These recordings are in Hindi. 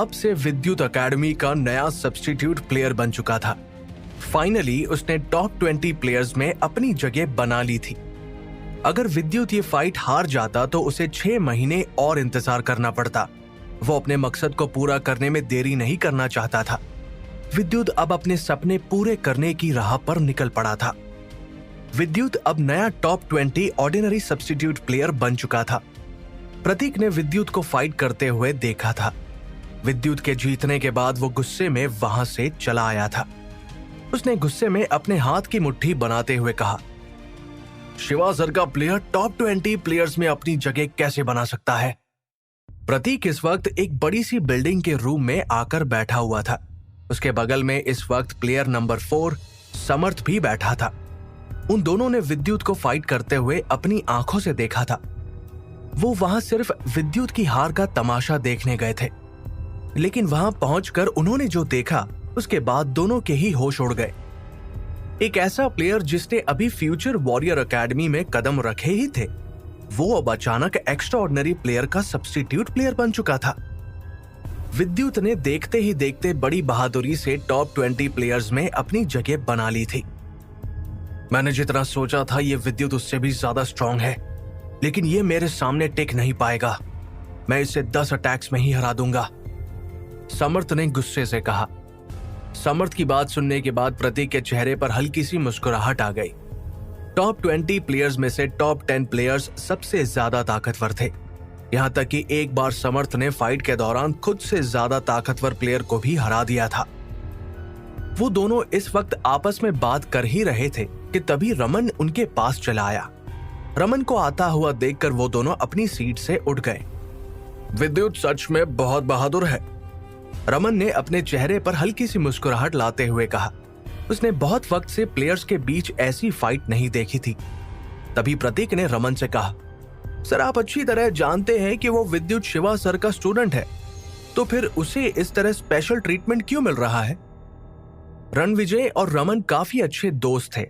अब से विद्युत अकेडमी का नया सब्स्टिट्यूट प्लेयर बन चुका था। फाइनली उसने टॉप 20 प्लेयर्स में अपनी जगह बना ली थी। अगर विद्युत ये फाइट हार जाता तो उसे 6 महीने और इंतजार करना पड़ता। वो अपने मकसद को पूरा करने में देरी नहीं करना चाहता था। विद्युत अब अपने सपने पूरे करने की राह पर निकल पड़ा था। विद्युत अब नया टॉप 20 ऑर्डिनरी सब्स्टिट्यूट प्लेयर बन चुका था। प्रतीक ने विद्युत को फाइट करते हुए देखा था। विद्युत के जीतने के बाद वो गुस्से में वहां से चला आया था। उसने गुस्से में अपने हाथ की मुट्ठी बनाते हुए कहा, शिवा सर का प्लेयर टॉप 20 प्लेयर्स में अपनी जगह कैसे बना सकता है? प्रतीक इस वक्त एक बड़ी सी बिल्डिंग के रूम में आकर बैठा हुआ था। उसके बगल में इस वक्त प्लेयर नंबर 4 समर्थ भी बैठा था। उन दोनों ने विद्युत को फाइट करते हुए अपनी आंखों से देखा था। वो वहां सिर्फ विद्युत की हार का तमाशा देखने गए थे, लेकिन वहां पहुंचकर उन्होंने जो देखा उसके बाद दोनों के ही होश उड़ गए। एक ऐसा प्लेयर जिसने अभी फ्यूचर वॉरियर एकेडमी में कदम रखे ही थे, वो अब अचानक एक्स्ट्राऑर्डिनरी प्लेयर का सब्स्टिट्यूट प्लेयर बन चुका था। विद्युत ने देखते ही देखते बड़ी बहादुरी से टॉप 20 प्लेयर्स में अपनी जगह बना ली थी। मैंने जितना सोचा था ये विद्युत उससे भी ज्यादा स्ट्रांग है, लेकिन ये मेरे सामने टिक नहीं पाएगा। मैं इसे 10 अटैक्स में ही हरा दूंगा, समर्थ ने गुस्से से कहा। समर्थ की बात सुनने के बाद प्रतीक के चेहरे पर हल्की सी मुस्कुराहट आ गई। टॉप 20 प्लेयर्स में से टॉप 10 प्लेयर्स सबसे ज्यादा ताकतवर थे। यहां तक कि एक बार समर्थ ने फाइट के दौरान खुद से ज्यादा ताकतवर प्लेयर को भी हरा दिया था। वो दोनों इस वक्त आपस में बात कर ही रहे थे कि तभी रमन उनके पास चला आया। रमन को आता हुआ देखकर वो दोनों अपनी सीट से उठ गए। विद्युत सच में बहुत बहादुर है, रमन ने अपने चेहरे पर हल्की सी मुस्कुराहट लाते हुए कहा। उसने बहुत वक्त से प्लेयर्स के बीच ऐसी फाइट नहीं देखी थी। तभी प्रतीक ने रमन से कहा, सर आप अच्छी तरह जानते हैं कि वो विद्युत शिवा सर का स्टूडेंट है, तो फिर उसे इस तरह स्पेशल ट्रीटमेंट क्यों मिल रहा है? रणविजय और रमन काफी अच्छे दोस्त थे,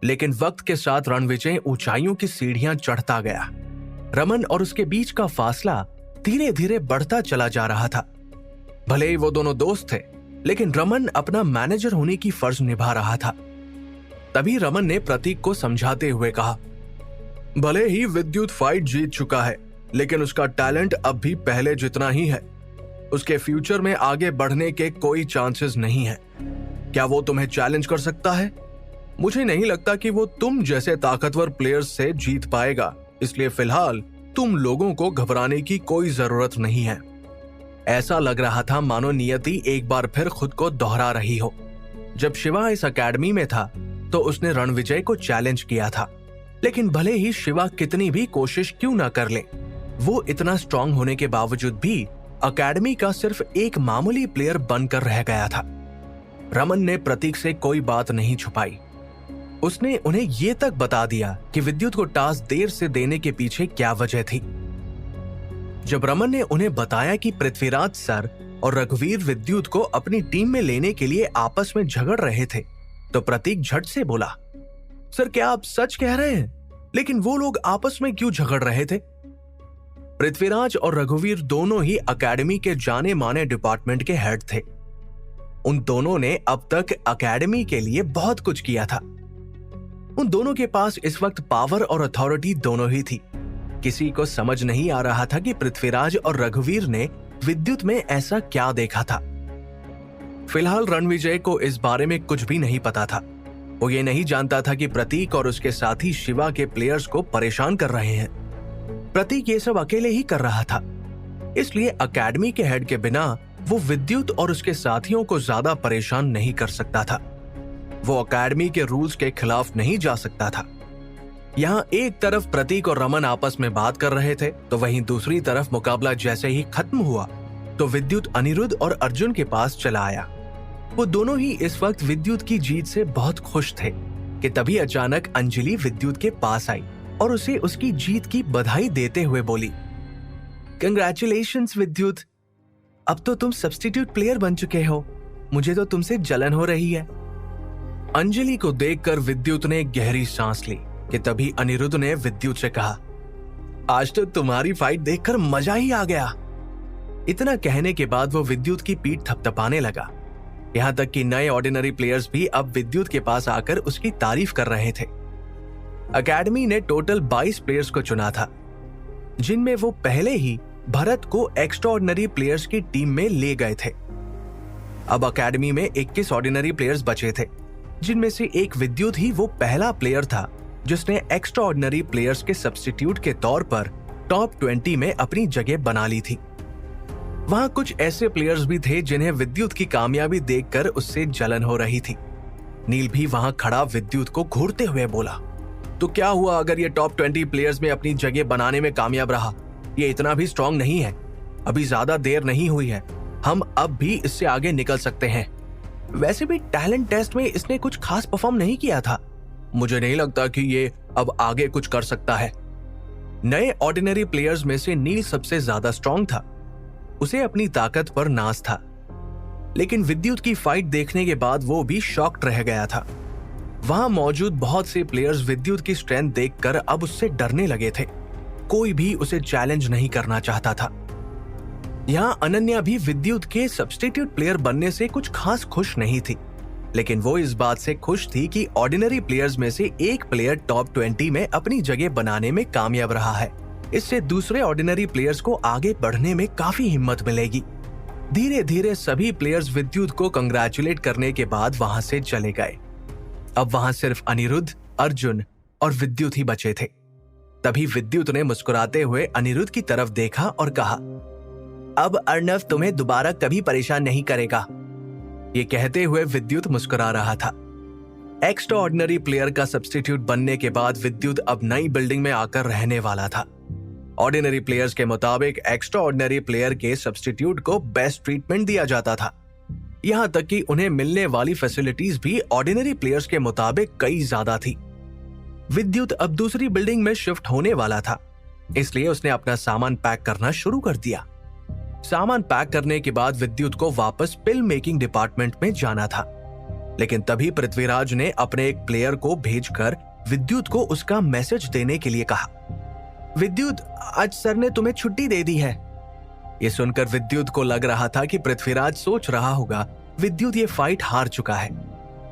लेकिन वक्त के साथ रणविजय ऊंचाइयों की सीढ़ियां चढ़ता गया। रमन और उसके बीच का फासला धीरे धीरे बढ़ता चला जा रहा था। भले ही वो दोनों दोस्त थे, लेकिन रमन अपना मैनेजर होने की फर्ज निभा रहा था। तभी रमन ने प्रतीक को समझाते हुए कहा, भले ही विद्युत फाइट जीत चुका है, लेकिन उसका टैलेंट अब भी पहले जितना ही है। उसके फ्यूचर में आगे बढ़ने के कोई चांसेस नहीं है। क्या वो तुम्हें चैलेंज कर सकता है? मुझे नहीं लगता कि वो तुम जैसे ताकतवर प्लेयर्स से जीत पाएगा, इसलिए फिलहाल तुम लोगों को घबराने की कोई जरूरत नहीं है। ऐसा लग रहा था मानो नियति एक बार फिर खुद को दोहरा रही हो। जब शिवा इस एकेडमी में था तो उसने रणविजय को चैलेंज किया था, लेकिन भले ही शिवा कितनी भी कोशिश क्यों ना कर ले, वो इतना स्ट्रांग होने के बावजूद भी एकेडमी का सिर्फ एक मामूली प्लेयर बनकर रह गया था। रमन ने प्रतीक से कोई बात नहीं छुपाई। उसने उन्हें ये तक बता दिया कि विद्युत को टास्क देर से देने के पीछे क्या वजह थी। जब रमन ने उन्हें बताया कि पृथ्वीराज सर और रघुवीर विद्युत को अपनी टीम में लेने के लिए आपस में झगड़ रहे थे, तो प्रतीक झट से बोला, सर क्या आप सच कह रहे हैं? लेकिन वो लोग आपस में क्यों झगड़ रहे थे? पृथ्वीराज और रघुवीर दोनों ही एकेडमी के जाने माने डिपार्टमेंट के हेड थे। उन दोनों ने अब तक एकेडमी के लिए बहुत कुछ किया था। उन दोनों के पास इस वक्त पावर और अथॉरिटी दोनों ही थी। किसी को समझ नहीं आ रहा था कि पृथ्वीराज और रघुवीर ने विद्युत में ऐसा क्या देखा था। फिलहाल रणविजय को इस बारे में कुछ भी नहीं पता था। वो ये नहीं जानता था कि प्रतीक और उसके साथी शिवा के प्लेयर्स को परेशान कर रहे हैं। प्रतीक ये सब अकेले ही कर रहा था, इसलिए एकेडमी के हेड के बिना वो विद्युत और उसके साथियों को ज्यादा परेशान नहीं कर सकता था। वो एकेडमी के रूल्स के खिलाफ नहीं जा सकता था। यहाँ एक तरफ प्रतीक और रमन आपस में बात कर रहे थे, तो वहीं दूसरी तरफ मुकाबला जैसे ही खत्म हुआ तो विद्युत अनिरुद्ध और अर्जुन के पास चला आया। वो दोनों ही इस वक्त विद्युत की जीत से बहुत खुश थे कि तभी अचानक अंजलि विद्युत के पास आई और उसे उसकी जीत की बधाई देते हुए बोली, कंग्रेचुलेशंस विद्युत, अब तो तुम सब्स्टिट्यूट प्लेयर बन चुके हो। मुझे तो तुमसे जलन हो रही है। अंजलि को देखकर विद्युत ने गहरी सांस ली कि तभी अनिरुद्ध ने विद्युत से कहा, आज तो तुम्हारी फाइट देखकर मजा ही आ गया। इतना कहने के बाद वो विद्युत की पीठ थपथपाने लगा। यहां तक कि नए ऑर्डिनरी प्लेयर्स भी अब विद्युत के पास आकर उसकी तारीफ कर रहे थे। एकेडमी ने टोटल 22 प्लेयर्स को चुना था, जिनमें वो पहले ही भरत को एक्स्ट्राऑर्डिनरी प्लेयर्स की टीम में ले गए थे। अब एकेडमी में 21 ऑर्डिनरी प्लेयर्स बचे थे, जिनमें से एक विद्युत ही वो पहला प्लेयर था जिसने एक्स्ट्राऑर्डिनरी प्लेयर्स के सब्स्टिट्यूट के तौर पर टॉप 20 में अपनी जगह बना ली थी। वहां कुछ ऐसे प्लेयर्स भी थे जिन्हें विद्युत की कामयाबी देखकर उससे जलन हो रही थी। नील भी वहां खड़ा विद्युत को घूरते हुए बोला, तो क्या हुआ अगर ये टॉप 20 प्लेयर्स में अपनी जगह बनाने में कामयाब रहा? ये इतना भी स्ट्रांग नहीं है, अभी ज्यादा देर नहीं हुई है, हम अब भी इससे आगे निकल सकते हैं। वैसे भी टैलेंट टेस्ट में इसने कुछ खास परफॉर्म नहीं किया था, मुझे नहीं लगता कि ये अब आगे कुछ कर सकता है। नए ऑर्डिनरी प्लेयर्स में से नील सबसे ज्यादा स्ट्रांग था, उसे अपनी ताकत पर नाज था, लेकिन विद्युत की फाइट देखने के बाद वो भी शॉक्ड रह गया था। वहां मौजूद बहुत से प्लेयर्स विद्युत की स्ट्रेंथ देखकर अब उससे डरने लगे थे। कोई भी उसे चैलेंज नहीं करना चाहता था। यहां अनन्या भी विद्युत के सब्स्टिट्यूट प्लेयर बनने से कुछ खास खुश नहीं थी, लेकिन वो इस बात से खुश थी कि ऑर्डिनरी प्लेयर्स में से एक प्लेयर टॉप 20 में अपनी जगह बनाने में कामयाब रहा है। इससे दूसरे ऑर्डिनरी प्लेयर्स को आगे बढ़ने में काफी हिम्मत मिलेगी। धीरे धीरे सभी प्लेयर्स विद्युत को कंग्रेचुलेट करने के बाद वहां से चले गए। अब वहां सिर्फ अनिरुद्ध, अर्जुन और विद्युत ही बचे थे। तभी विद्युत ने मुस्कुराते हुए अनिरुद्ध की तरफ देखा और कहा, अब अर्णव तुम्हें दोबारा कभी परेशान नहीं करेगा। ये कहते हुए विद्युत मुस्कुरा रहा था। एक्स्ट्रा ऑर्डिनरी प्लेयर का सब्स्टिट्यूट बनने के बाद विद्युत अब नई बिल्डिंग में आकर रहने वाला था। ऑर्डिनरी प्लेयर्स के मुताबिक एक्स्ट्रा ऑर्डिनरी प्लेयर के सब्स्टिट्यूट को बेस्ट ट्रीटमेंट दिया जाता था। यहां तक कि उन्हें मिलने वाली फैसिलिटीज भी ऑर्डिनरी प्लेयर्स के मुताबिक कई ज्यादा थी। विद्युत अब दूसरी बिल्डिंग में शिफ्ट होने वाला था, इसलिए उसने अपना सामान पैक करना शुरू कर दिया। सामान पैक करने के बाद विद्युत को वापस पिल मेकिंग डिपार्टमेंट में जाना था, लेकिन तभी पृथ्वीराज ने अपने एक प्लेयर को भेजकर विद्युत को उसका मैसेज देने के लिए कहा, विद्युत, आज सर ने तुम्हें छुट्टी दे दी है। ये सुनकर विद्युत को लग रहा था कि पृथ्वीराज सोच रहा होगा विद्युत ये फाइट हार चुका है,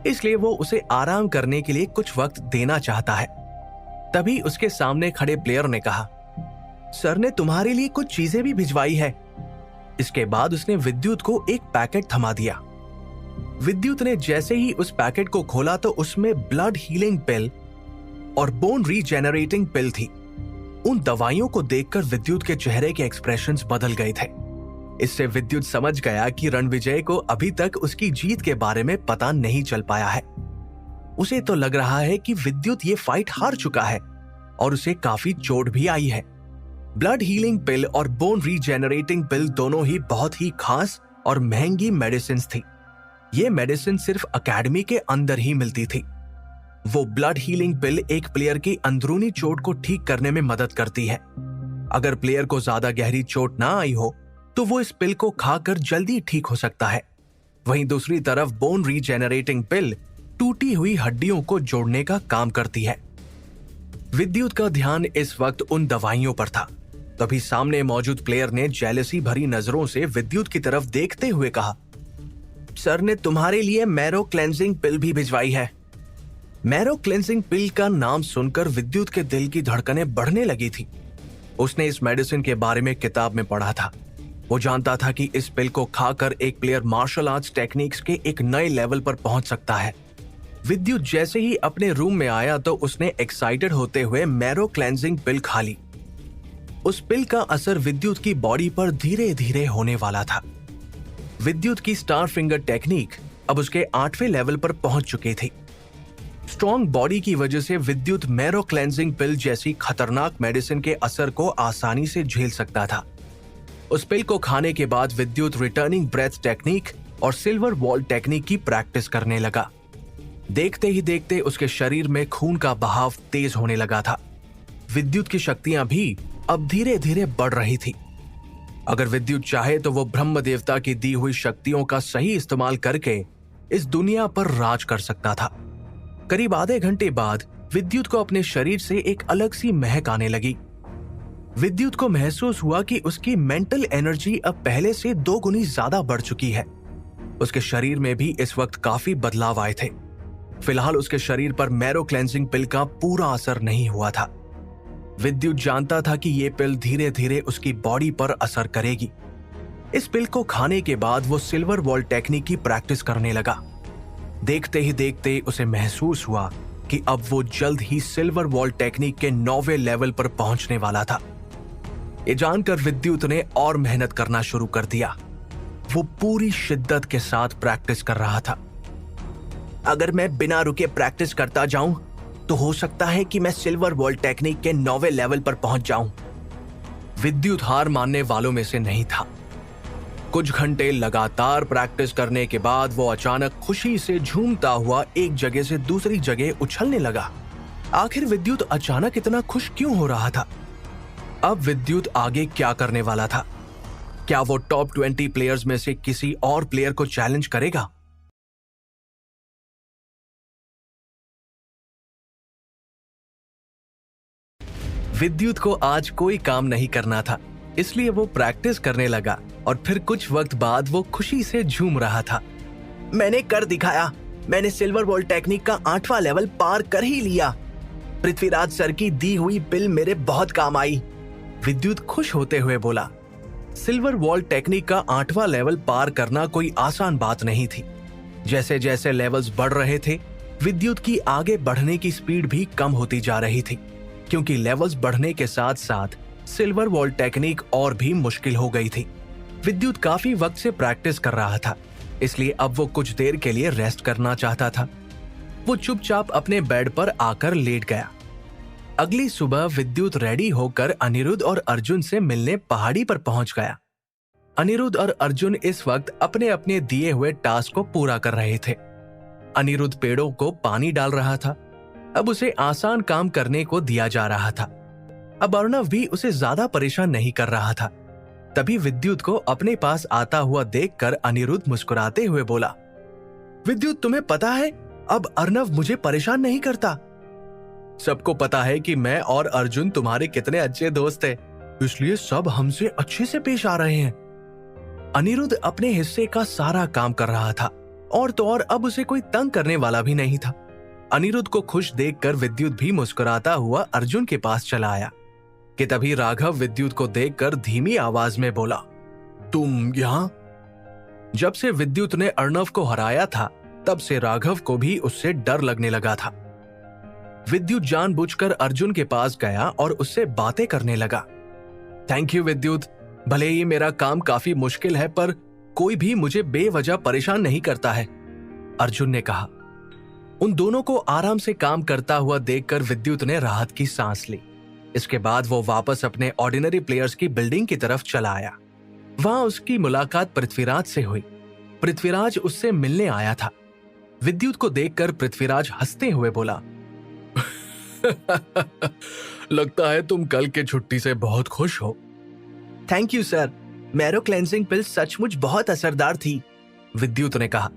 इसलिए वो उसे आराम करने के लिए कुछ वक्त देना चाहता है। तभी उसके सामने खड़े प्लेयर ने कहा, सर ने तुम्हारे लिए कुछ चीजें भी भिजवाई है। इसके बाद उसने विद्युत को एक पैकेट थमा दिया। विद्युत ने जैसे ही उस पैकेट को खोला तो उसमें ब्लड हीलिंग पिल और बोन रीजेनरेटिंग पिल थी। उन दवाइयों को देखकर विद्युत के चेहरे के एक्सप्रेशंस बदल गए थे। इससे विद्युत समझ गया कि रणविजय को अभी तक उसकी जीत के बारे में पता नहीं चल पाया है। उसे तो लग रहा है कि विद्युत ये फाइट हार चुका है और उसे काफी चोट भी आई है। ब्लड हीलिंग पिल और बोन रीजेनरेटिंग पिल दोनों ही बहुत ही खास और महंगी मेडिसिन्स थी। ये मेडिसिन सिर्फ एकेडमी के अंदर ही मिलती थी। वो ब्लड हीलिंग पिल एक प्लेयर की अंदरूनी चोट को ठीक करने में मदद करती है। अगर प्लेयर को ज्यादा गहरी चोट ना आई हो तो वो इस पिल को खाकर जल्दी ठीक हो सकता है। वहीं दूसरी तरफ बोन रीजेनरेटिंग पिल टूटी हुई हड्डियों को जोड़ने का काम करती है। विद्युत का ध्यान इस वक्त उन दवाइयों पर था। तभी सामने मौजूद प्लेयर ने जेलसी भरी नजरों से विद्युत की तरफ देखते हुए कहा, सर ने तुम्हारे लिए मैरो क्लेंजिंग पिल भी भिजवाई है। मैरो क्लेंजिंग पिल का नाम सुनकर विद्युत के दिल की धड़कनें बढ़ने लगी थी। उसने इस मेडिसिन के बारे में किताब में पढ़ा था। वो जानता था कि इस पिल को खाकर एक प्लेयर मार्शल आर्ट्स टेक्निक्स के एक नए लेवल पर पहुंच सकता है। विद्युत जैसे ही अपने रूम में आया तो उसने एक्साइटेड होते हुए मैरो क्लेंजिंग पिल खा ली। उस पिल का असर विद्युत की बॉडी पर धीरे धीरे होने वाला था। विद्युत की स्टार फिंगर टेक्निक अब उसके 8वें लेवल पर पहुंच चुकी थी। स्ट्रॉन्ग बॉडी की वजह से विद्युत मैरो क्लेंजिंग पिल जैसी खतरनाक मेडिसिन के असर को आसानी से झेल सकता था। उस पिल को खाने के बाद विद्युत रिटर्निंग ब्रेथ टेक्निक और सिल्वर वॉल टेक्निक की प्रैक्टिस करने लगा। देखते ही देखते उसके शरीर में खून का बहाव तेज होने लगा था। विद्युत की शक्तियां भी अब धीरे धीरे बढ़ रही थी। अगर विद्युत चाहे तो वो ब्रह्म देवता की दी हुई शक्तियों का सही इस्तेमाल करके इस दुनिया पर राज कर सकता था। करीब आधे घंटे बाद विद्युत को अपने शरीर से एक अलग सी महक आने लगी। विद्युत को महसूस हुआ कि उसकी मेंटल एनर्जी अब पहले से 2 गुनी ज्यादा बढ़ चुकी है। उसके शरीर में भी इस वक्त काफी बदलाव आए थे। फिलहाल उसके शरीर पर मैरो क्लेंजिंग पिल का पूरा असर नहीं हुआ था। विद्युत जानता था कि ये पिल धीरे धीरे उसकी बॉडी पर असर करेगी। इस पिल को खाने के बाद वो सिल्वर वॉल टेक्निक की प्रैक्टिस करने लगा। देखते ही देखते उसे महसूस हुआ कि अब वो जल्द ही सिल्वर वॉल टेक्निक के 9वें लेवल पर पहुंचने वाला था। ये जानकर विद्युत ने और मेहनत करना शुरू कर दिया। वो पूरी शिद्दत के साथ प्रैक्टिस कर रहा था। अगर मैं बिना रुके प्रैक्टिस करता जाऊं तो हो सकता है कि मैं सिल्वर वॉल टेक्निक के 9वें लेवल पर पहुंच जाऊं। विद्युत हार मानने वालों में से नहीं था। कुछ घंटे लगातार प्रैक्टिस करने के बाद वो अचानक खुशी से झूमता हुआ एक जगह से दूसरी जगह उछलने लगा। आखिर विद्युत अचानक इतना खुश क्यों हो रहा था? अब विद्युत आगे क्या करने वाला था? क्या वो टॉप 20 प्लेयर्स में से किसी और प्लेयर को चैलेंज करेगा? विद्युत को आज कोई काम नहीं करना था, इसलिए वो प्रैक्टिस करने लगा और फिर कुछ वक्त बाद वो खुशी से झूम रहा था। मैंने कर दिखाया। मैंने सिल्वर वॉल टेक्निक का 8वां लेवल पार कर ही लिया। पृथ्वीराज सर की दी हुई पिल मेरे बहुत काम आई। विद्युत खुश होते हुए बोला। सिल्वर वॉल टेक्निक का 8वां लेवल पार करना कोई आसान बात नहीं थी। जैसे जैसे लेवल्स बढ़ रहे थे, विद्युत की आगे बढ़ने की स्पीड भी कम होती जा रही थी, क्योंकि लेवल्स बढ़ने के साथ साथ सिल्वर वॉल टेक्निक और भी मुश्किल हो गई थी। विद्युत काफी वक्त से प्रैक्टिस कर रहा था, इसलिए अब वो कुछ देर के लिए रेस्ट करना चाहता था। वो चुपचाप अपने बेड पर आकर लेट गया। अगली सुबह विद्युत रेडी होकर अनिरुद्ध और अर्जुन से मिलने पहाड़ी पर पहुंच गया। अनिरुद्ध और अर्जुन इस वक्त अपने अपने दिए हुए टास्क को पूरा कर रहे थे। अनिरुद्ध पेड़ों को पानी डाल रहा था। अब उसे आसान काम करने को दिया जा रहा था। अब अर्णव भी उसे ज्यादा परेशान नहीं कर रहा था। तभी विद्युत को अपने पास आता हुआ देखकर अनिरुद्ध मुस्कुराते हुए बोला, विद्युत तुम्हें पता है, अब अर्णव मुझे परेशान नहीं करता। सबको पता है कि मैं और अर्जुन तुम्हारे कितने अच्छे दोस्त हैं, इसलिए सब हमसे अच्छे से पेश आ रहे हैं। अनिरुद्ध अपने हिस्से का सारा काम कर रहा था और तो और अब उसे कोई तंग करने वाला भी नहीं था। अनिरुद्ध को खुश देखकर विद्युत भी मुस्कुराता हुआ अर्जुन के पास चला आया कि तभी राघव विद्युत को देखकर धीमी आवाज में बोला, तुम यहाँ? जब से विद्युत ने अर्णव को हराया था, तब से राघव को भी उससे डर लगने लगा था। विद्युत जानबूझकर अर्जुन के पास गया और उससे बातें करने लगा। थैंक यू विद्युत, भले ही मेरा काम काफी मुश्किल है, पर कोई भी मुझे बेवजह परेशान नहीं करता है, अर्जुन ने कहा। उन दोनों को आराम से काम करता हुआ देखकर विद्युत ने राहत की सांस ली। इसके बाद वो वापस अपने ऑर्डिनरी प्लेयर्स की बिल्डिंग की तरफ चला आया। वहां उसकी मुलाकात पृथ्वीराज से हुई। पृथ्वीराज उससे मिलने आया था। विद्युत को देखकर पृथ्वीराज हंसते हुए बोला, लगता है तुम कल के छुट्टी से बहुत खुश हो। Thank you sir, marrow cleansing pill सचमुच बहुत असरदार थी, विद्युत ने कहा।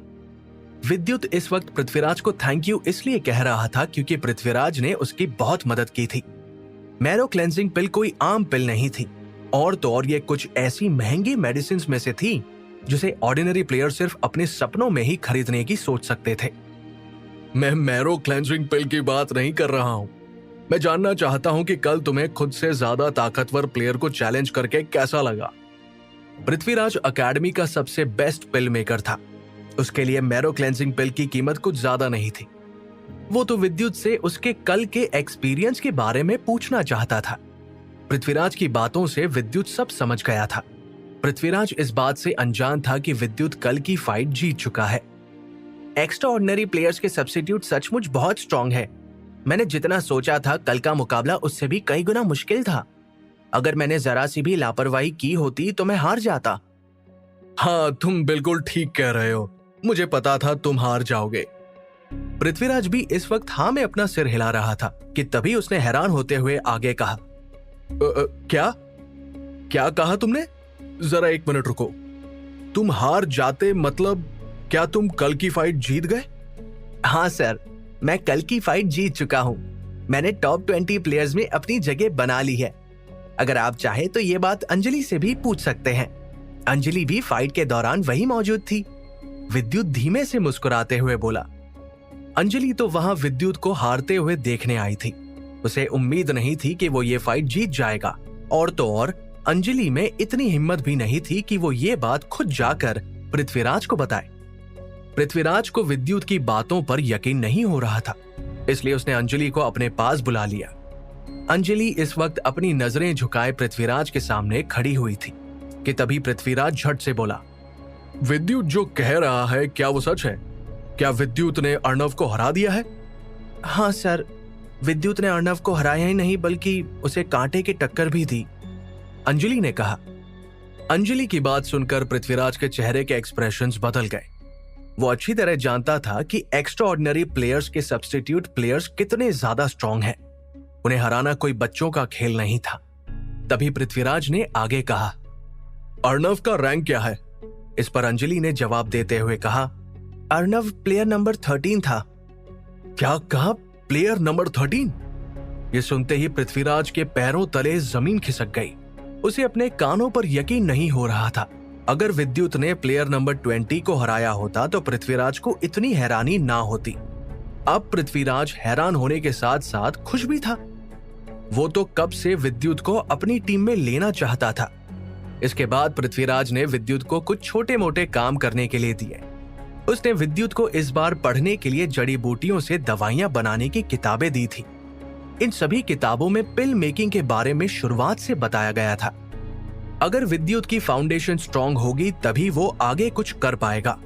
विद्युत इस वक्त पृथ्वीराज को थैंक यू इसलिए कह रहा था क्योंकि पृथ्वीराज ने उसकी बहुत मदद की थी। मैरो क्लेंजिंग पिल कोई आम पिल नहीं थी, और तो और ये कुछ ऐसी महंगी मेडिसिन में से थी जिसे ऑर्डिनरी प्लेयर सिर्फ अपने सपनों में ही खरीदने की सोच सकते थे। मैं मैरो क्लेंजिंग पिल की बात नहीं कर रहा हूं। मैं जानना चाहता हूं कि कल तुम्हें खुद से ज्यादा ताकतवर प्लेयर को चैलेंज करके कैसा लगा। पृथ्वीराज अकेडमी का सबसे बेस्ट पिल मेकर था। उसके लिए मैरो क्लेंजिंग पिल की कीमत कुछ ज्यादा नहीं थी। वो तो विद्युत से उसके कल के एक्सपीरियंस के बारे में पूछना चाहता था। पृथ्वीराज की बातों से विद्युत सब समझ गया था। पृथ्वीराज इस बात से अनजान था कि विद्युत कल की फाइट जीत चुका है। एक्स्ट्रा ऑर्डिनरी प्लेयर्स के सब्स्टिट्यूट सचमुच बहुत स्ट्रांग है। मैंने जितना सोचा था कल का मुकाबला उससे भी कई गुना मुश्किल था। अगर मैंने जरा सी भी लापरवाही की होती तो मैं हार जाता। हाँ, तुम बिल्कुल ठीक कह रहे हो। मुझे पता था तुम हार जाओगे। पृथ्वीराज भी इस वक्त हाँ में अपना सिर हिला रहा था कि तभी उसने हैरान होते हुए आगे कहा, क्या क्या कहा तुमने? जरा एक मिनट रुको। तुम हार जाते मतलब क्या तुम कल की फाइट जीत गए? हाँ सर, मैं कल की फाइट जीत चुका हूँ। मैंने टॉप 20 प्लेयर्स में अपनी जगह बना ली है। अगर आप चाहे तो ये बात अंजलि से भी पूछ सकते हैं। अंजलि भी फाइट के दौरान वही मौजूद थी। विद्युत धीमे से मुस्कुराते हुए बोला। अंजलि तो वहां विद्युत को हारते हुए देखने आई थी। उसे उम्मीद नहीं थी कि वो ये फाइट जीत जाएगा, और तो और अंजलि में इतनी हिम्मत भी नहीं थी कि वो ये बात खुद जाकर पृथ्वीराज को बताए। पृथ्वीराज को विद्युत की बातों पर यकीन नहीं हो रहा था, इसलिए उसने अंजलि को अपने पास बुला लिया। अंजलि इस वक्त अपनी नजरें झुकाए पृथ्वीराज के सामने खड़ी हुई थी कि तभी पृथ्वीराज झट से बोला, विद्युत जो कह रहा है क्या वो सच है? क्या विद्युत ने अर्णव को हरा दिया है? हाँ सर, विद्युत ने अर्णव को हराया ही नहीं बल्कि उसे कांटे की टक्कर भी दी, अंजलि ने कहा। अंजलि की बात सुनकर पृथ्वीराज के चेहरे के एक्सप्रेशंस बदल गए। वो अच्छी तरह जानता था कि एक्स्ट्राऑर्डिनरी प्लेयर्स के सब्स्टिट्यूट प्लेयर्स कितने ज्यादा स्ट्रांग हैं। उन्हें हराना कोई बच्चों का खेल नहीं था। तभी पृथ्वीराज ने आगे कहा, अर्णव का रैंक क्या है? इस पर अंजलि ने जवाब देते हुए कहा, अर्णव प्लेयर नंबर 13 था। क्या कहा? Player number 13? ये सुनते ही पृथ्वीराज के पैरों तले जमीन खिसक गई। उसे अपने कानों पर यकीन नहीं हो रहा था। अगर विद्युत ने प्लेयर नंबर 20 को हराया होता तो पृथ्वीराज को इतनी हैरानी ना होती। अब पृथ्वीराज हैरान होने के साथ साथ खुश भी था। वो तो कब से विद्युत को अपनी टीम में लेना चाहता था। इसके बाद पृथ्वीराज ने विद्युत को कुछ छोटे मोटे काम करने के लिए दिए। उसने विद्युत को इस बार पढ़ने के लिए जड़ी बूटियों से दवाइयां बनाने की किताबें दी थी। इन सभी किताबों में पिल मेकिंग के बारे में शुरुआत से बताया गया था। अगर विद्युत की फाउंडेशन स्ट्रांग होगी तभी वो आगे कुछ कर पाएगा।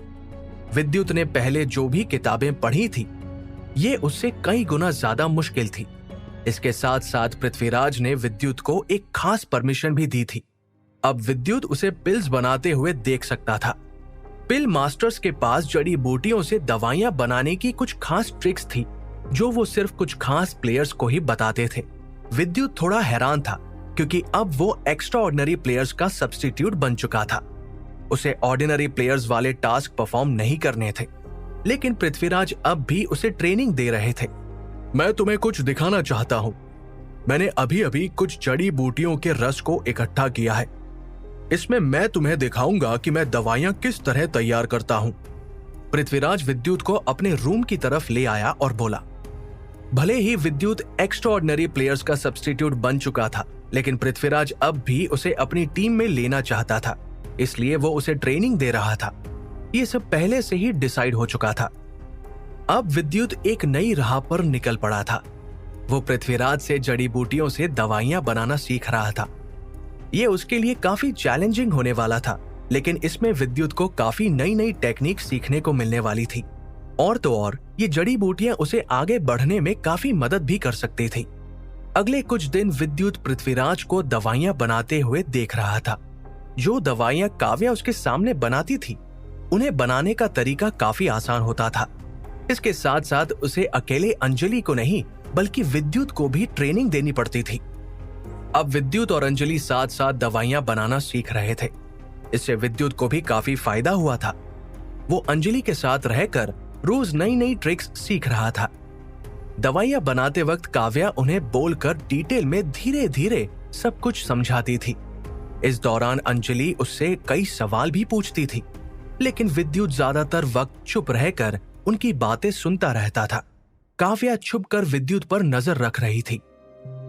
विद्युत ने पहले जो भी किताबें पढ़ी थी ये उससे कई गुना ज्यादा मुश्किल थी। इसके साथ साथ पृथ्वीराज ने विद्युत को एक खास परमिशन भी दी थी। अब विद्युत उसे पिल्स बनाते हुए देख सकता था। पिल मास्टर्स के पास जड़ी बूटियों से दवाइयां बनाने की कुछ खास ट्रिक्स थी जो वो सिर्फ कुछ खास प्लेयर्स को ही बताते थे। विद्युत थोड़ा हैरान था क्योंकि अब वो एक्स्ट्रा ऑर्डिनरी प्लेयर्स का सब्स्टिट्यूट बन चुका था। उसे ऑर्डिनरी प्लेयर्स वाले टास्क परफॉर्म नहीं करने थे, लेकिन पृथ्वीराज अब भी उसे ट्रेनिंग दे रहे थे। मैं तुम्हें कुछ दिखाना चाहता हूँ। मैंने अभी अभी कुछ जड़ी बूटियों के रस को इकट्ठा किया है। इसमें मैं तुम्हें दिखाऊंगा कि मैं दवाइयां किस तरह तैयार करता हूँ। पृथ्वीराज विद्युत को अपने रूम की तरफ ले आया और बोला। भले ही विद्युत एक्स्ट्राऑर्डिनरी प्लेयर्स का सब्स्टिट्यूट बन चुका था, लेकिन पृथ्वीराज अब भी उसे अपनी टीम में लेना चाहता था, इसलिए वो उसे ट्रेनिंग दे रहा था। ये सब पहले से ही डिसाइड हो चुका था। अब विद्युत एक नई राह पर निकल पड़ा था। वो पृथ्वीराज से जड़ी बूटियों से दवाइयां बनाना सीख रहा था। ये उसके लिए काफी चैलेंजिंग होने वाला था, लेकिन इसमें विद्युत को काफी नई नई टेक्निक सीखने को मिलने वाली थी। और तो और ये जड़ी बूटियां उसे आगे बढ़ने में काफी मदद भी कर सकती थी। अगले कुछ दिन विद्युत पृथ्वीराज को दवाइयां बनाते हुए देख रहा था। जो दवाइयां काव्या उसके सामने बनाती थी, उन्हें बनाने का तरीका काफी आसान होता था। इसके साथ साथ उसे अकेले अंजलि को नहीं बल्कि विद्युत को भी ट्रेनिंग देनी पड़ती थी। अब विद्युत और अंजलि साथ साथ दवाइयां बनाना सीख रहे थे। इससे विद्युत को भी काफी फायदा हुआ था। वो अंजलि के साथ रहकर रोज नई नई ट्रिक्स सीख रहा था। दवाइयां बनाते वक्त काव्या उन्हें बोलकर डिटेल में धीरे धीरे सब कुछ समझाती थी। इस दौरान अंजलि उससे कई सवाल भी पूछती थी, लेकिन विद्युत ज्यादातर वक्त चुप रहकर उनकी बातें सुनता रहता था। काव्या छुपकर विद्युत पर नजर रख रही थी।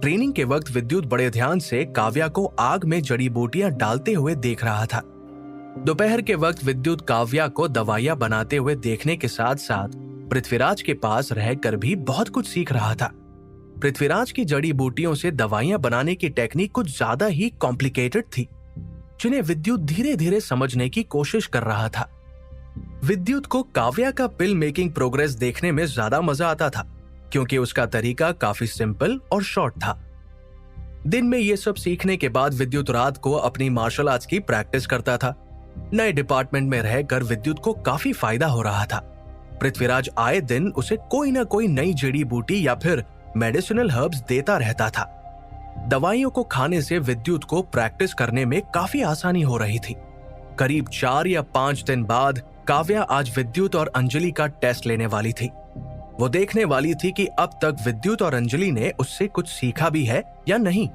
ट्रेनिंग के वक्त विद्युत बड़े ध्यान से काव्या को आग में जड़ी बूटियां डालते हुए देख रहा था। दोपहर के वक्त विद्युत काव्या को दवाइयां बनाते हुए देखने के साथ साथ पृथ्वीराज के पास रहकर भी बहुत कुछ सीख रहा था। पृथ्वीराज की जड़ी बूटियों से दवाइयां बनाने की टेक्निक कुछ ज्यादा ही कॉम्प्लिकेटेड थी, जिन्हें विद्युत धीरे धीरे समझने की कोशिश कर रहा था। विद्युत को काव्या का पिल मेकिंग प्रोग्रेस देखने में ज्यादा मजा आता था, क्योंकि उसका तरीका काफी सिंपल और शॉर्ट था। दिन में ये सब सीखने के बाद विद्युत रात को अपनी मार्शल आर्ट्स की प्रैक्टिस करता था। नए डिपार्टमेंट में रहकर विद्युत को काफी फायदा हो रहा था। पृथ्वीराज आए दिन उसे कोई ना कोई नई जड़ी बूटी या फिर मेडिसिनल हर्ब्स देता रहता था। दवाइयों को खाने से विद्युत को प्रैक्टिस करने में काफी आसानी हो रही थी। करीब 4 या 5 दिन बाद काव्या आज विद्युत और अंजलि का टेस्ट लेने वाली थी। वो देखने वाली थी कि अब तक विद्युत और अंजलि ने उससे कुछ सीखा भी है या नहीं।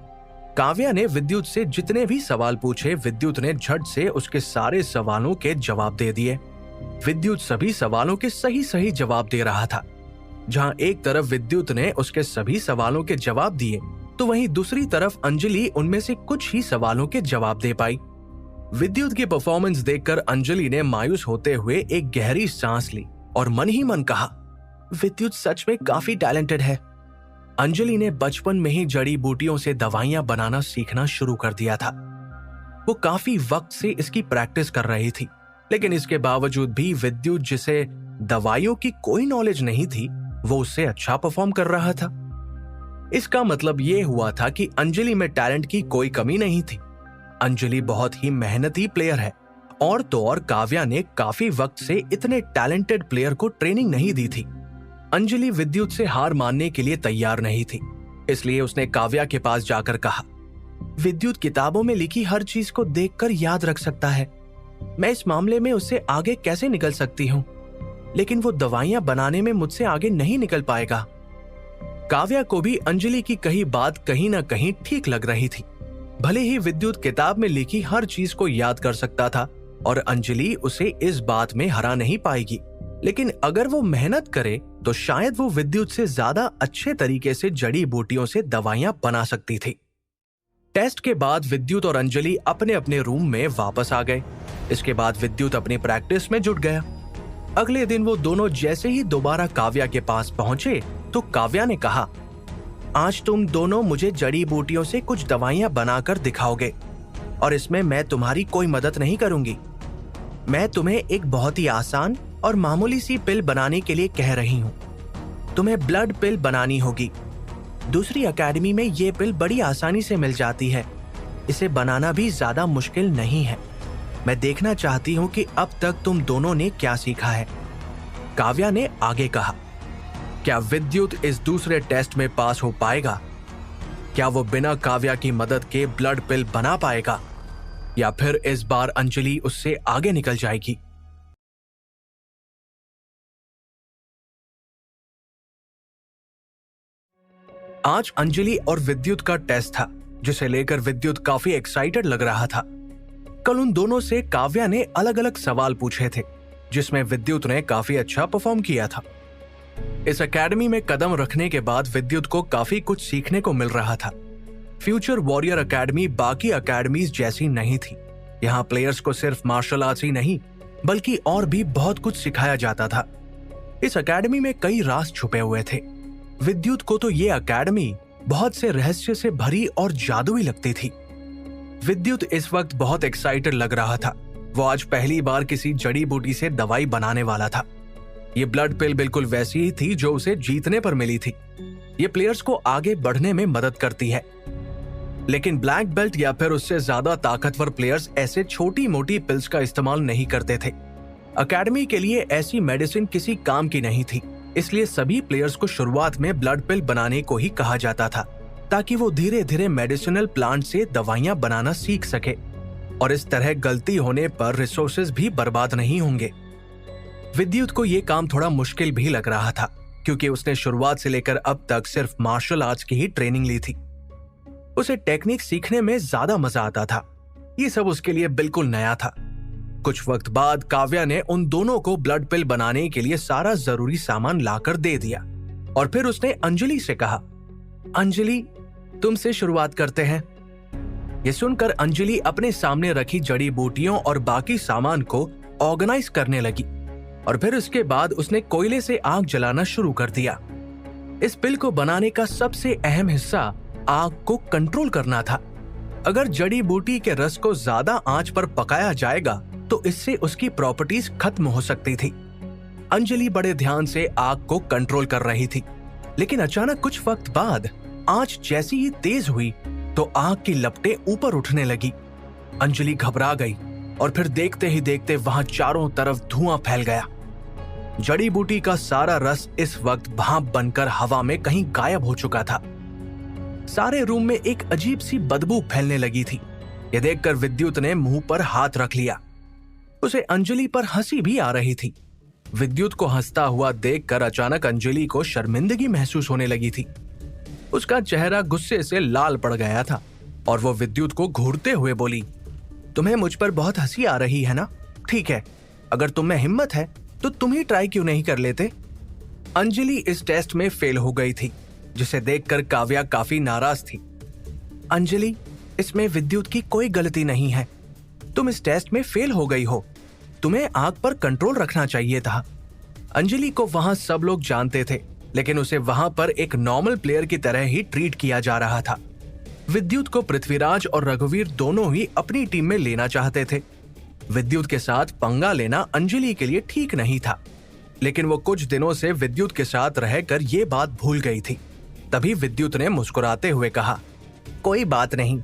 काव्या ने विद्युत से जितने भी सवाल पूछे, विद्युत ने झट से उसके सारे सवालों के जवाब दे दिए। विद्युत सभी सवालों के सही सही जवाब दे रहा था। जहां एक तरफ विद्युत ने उसके सभी सवालों के जवाब दिए, तो वहीं दूसरी तरफ अंजलि उनमें से कुछ ही सवालों के जवाब दे पाई। विद्युत की परफॉर्मेंस देखकर अंजलि ने मायूस होते हुए एक गहरी सांस ली और मन ही मन कहा, विद्युत सच में काफी टैलेंटेड है। अंजलि ने बचपन में ही जड़ी बूटियों से दवाइयां बनाना सीखना शुरू कर दिया था। वो काफी वक्त से इसकी प्रैक्टिस कर रही थी, लेकिन इसके बावजूद भी विद्युत, जिसे दवाइयों की कोई नॉलेज नहीं थी, वो उससे अच्छा परफॉर्म कर रहा था। इसका मतलब ये हुआ था कि अंजलि में टैलेंट की कोई कमी नहीं थी। अंजलि बहुत ही मेहनती प्लेयर है, और तो और काव्या ने काफी वक्त से इतने टैलेंटेड प्लेयर को ट्रेनिंग नहीं दी थी। अंजलि विद्युत से हार मानने के लिए तैयार नहीं थी, इसलिए उसने काव्या के पास जाकर कहा, विद्युत किताबों में लिखी हर चीज को देखकर याद रख सकता है। मैं इस मामले में उससे आगे कैसे निकल सकती हूँ, लेकिन वो दवाइयां बनाने में मुझसे आगे नहीं निकल पाएगा। काव्या को भी अंजलि की कही बात कहीं ना कहीं ठीक लग रही थी। भले ही विद्युत किताब में लिखी हर चीज को याद कर सकता था और अंजलि उसे इस बात में हरा नहीं पाएगी, लेकिन अगर वो मेहनत करे तो शायद वो विद्युत से ज्यादा अच्छे तरीके से जड़ी बूटियों से दवाइयां बना सकती थी। टेस्ट के बाद विद्युत और अंजलि अपने अपने रूम में वापस आ गए। इसके बाद विद्युत अपनी प्रैक्टिस में जुट गया। अगले दिन वो दोनों जैसे ही दोबारा काव्या के पास पहुंचे तो काव्या ने कहा, आज तुम दोनों मुझे जड़ी बूटियों से कुछ दवाइयां बनाकर दिखाओगे और इसमें मैं तुम्हारी कोई मदद नहीं करूंगी। मैं तुम्हें एक बहुत ही आसान और मामूली सी पिल बनाने के लिए कह रही हूँ। तुम्हें ब्लड पिल बनानी होगी। दूसरी एकेडमी में ये पिल बड़ी आसानी से मिल जाती है। इसे बनाना भी ज्यादा मुश्किल नहीं है। मैं देखना चाहती हूँ कि अब तक तुम दोनों ने क्या सीखा है। काव्या ने आगे कहा, क्या विद्युत इस दूसरे टेस्ट में पास हो पाएगा? क्या वो बिना काव्या की मदद के ब्लड पिल बना पाएगा, या फिर इस बार अंजलि उससे आगे निकल जाएगी? आज अंजलि और विद्युत का टेस्ट था, जिसे लेकर विद्युत काफी एक्साइटेड लग रहा था। कल उन दोनों से काव्या ने अलग अलग सवाल पूछे थे, जिसमें विद्युत ने काफी अच्छा परफॉर्म किया था। इस एकेडमी में कदम रखने के बाद विद्युत को काफी कुछ सीखने को मिल रहा था। फ्यूचर वॉरियर एकेडमी बाकी एकेडमीज जैसी नहीं थी। यहाँ प्लेयर्स को सिर्फ मार्शल आर्ट्स ही नहीं, बल्कि और भी बहुत कुछ सिखाया जाता था। इस एकेडमी में कई राज छुपे हुए थे। विद्युत को तो ये एकेडमी बहुत से रहस्य से भरी और जादुई लगती थी। विद्युत इस वक्त बहुत एक्साइटेड लग रहा था। वो आज पहली बार किसी जड़ी बूटी से दवाई बनाने वाला था। ये ब्लड पिल बिल्कुल वैसी ही थी जो उसे जीतने पर मिली थी। ये प्लेयर्स को आगे बढ़ने में मदद करती है, लेकिन ब्लैक बेल्ट या फिर उससे ज्यादा ताकतवर प्लेयर्स ऐसे छोटी मोटी पिल्स का इस्तेमाल नहीं करते थे। एकेडमी के लिए ऐसी मेडिसिन किसी काम की नहीं थी, इसलिए सभी प्लेयर्स को शुरुआत में ब्लड पिल बनाने को ही कहा जाता था, ताकि वो धीरे धीरे मेडिसिनल प्लांट से दवाइयां बनाना सीख सके और इस तरह गलती होने पर रिसोर्सेज भी बर्बाद नहीं होंगे। विद्युत को ये काम थोड़ा मुश्किल भी लग रहा था, क्योंकि उसने शुरुआत से लेकर अब तक सिर्फ मार्शल आर्ट्स की ही ट्रेनिंग ली थी। उसे टेक्निक सीखने में ज्यादा मजा आता था। ये सब उसके लिए बिल्कुल नया था। कुछ वक्त बाद काव्या ने उन दोनों को ब्लड पिल बनाने के लिए सारा जरूरी सामान लाकर दे दिया और फिर उसने अंजलि से कहा, अंजलि, तुमसे शुरुआत करते हैं। ये सुनकर अंजलि अपने सामने रखी जड़ी बूटियों और बाकी सामान को ऑर्गेनाइज करने लगी और फिर उसके बाद उसने कोयले से आग जलाना शुरू कर दिया। इस पिल को बनाने का सबसे अहम हिस्सा आग को कंट्रोल करना था। अगर जड़ी बूटी के रस को ज्यादा आंच पर पकाया जाएगा तो इससे उसकी प्रॉपर्टीज खत्म हो सकती थी। अंजलि बड़े ध्यान से आग को कंट्रोल कर रही थी, लेकिन अचानक कुछ वक्त बाद आंच जैसी ही तेज हुई तो आग की लपटें ऊपर उठने लगी। अंजलि घबरा गई और फिर देखते ही देखते वहां चारों तरफ धुआं फैल गया। जड़ी बूटी का सारा रस इस वक्त भाप बनकर हवा में कहीं गायब हो चुका था। सारे रूम में एक अजीब सी बदबू फैलने लगी थी। यह देखकर विद्युत ने मुंह पर हाथ रख लिया। उसे अंजलि पर हंसी भी आ रही थी। विद्युत को हंसता हुआ देखकर अचानक अंजलि को शर्मिंदगी महसूस होने लगी थी। उसका चेहरा गुस्से से लाल पड़ गया था और वो विद्युत को घूरते हुए बोली, तुम्हें मुझ पर बहुत हंसी आ रही है ना? ठीक है, अगर तुम में हिम्मत है तो तुम ही ट्राई क्यों नहीं कर लेते? अंजलि इस टेस्ट में फेल हो गई थी, जिसे देखकर काव्या काफी नाराज थी। अंजलि, इसमें विद्युत की कोई गलती नहीं है। तुम इस टेस्ट में फेल हो गई हो। तुम्हें आग पर कंट्रोल रखना चाहिए था। अंजलि को वहां सब लोग जानते थे, लेकिन उसे वहां पर एक नॉर्मल प्लेयर की तरह ही ट्रीट किया जा रहा था। विद्युत को पृथ्वीराज और रघुवीर दोनों ही अपनी टीम में लेना चाहते थे। विद्युत के साथ पंगा लेना अंजलि के लिए ठीक नहीं था, लेकिन वो कुछ दिनों से विद्युत के साथ रहकर ये बात भूल गई थी। तभी विद्युत ने मुस्कुराते हुए कहा, कोई बात नहीं।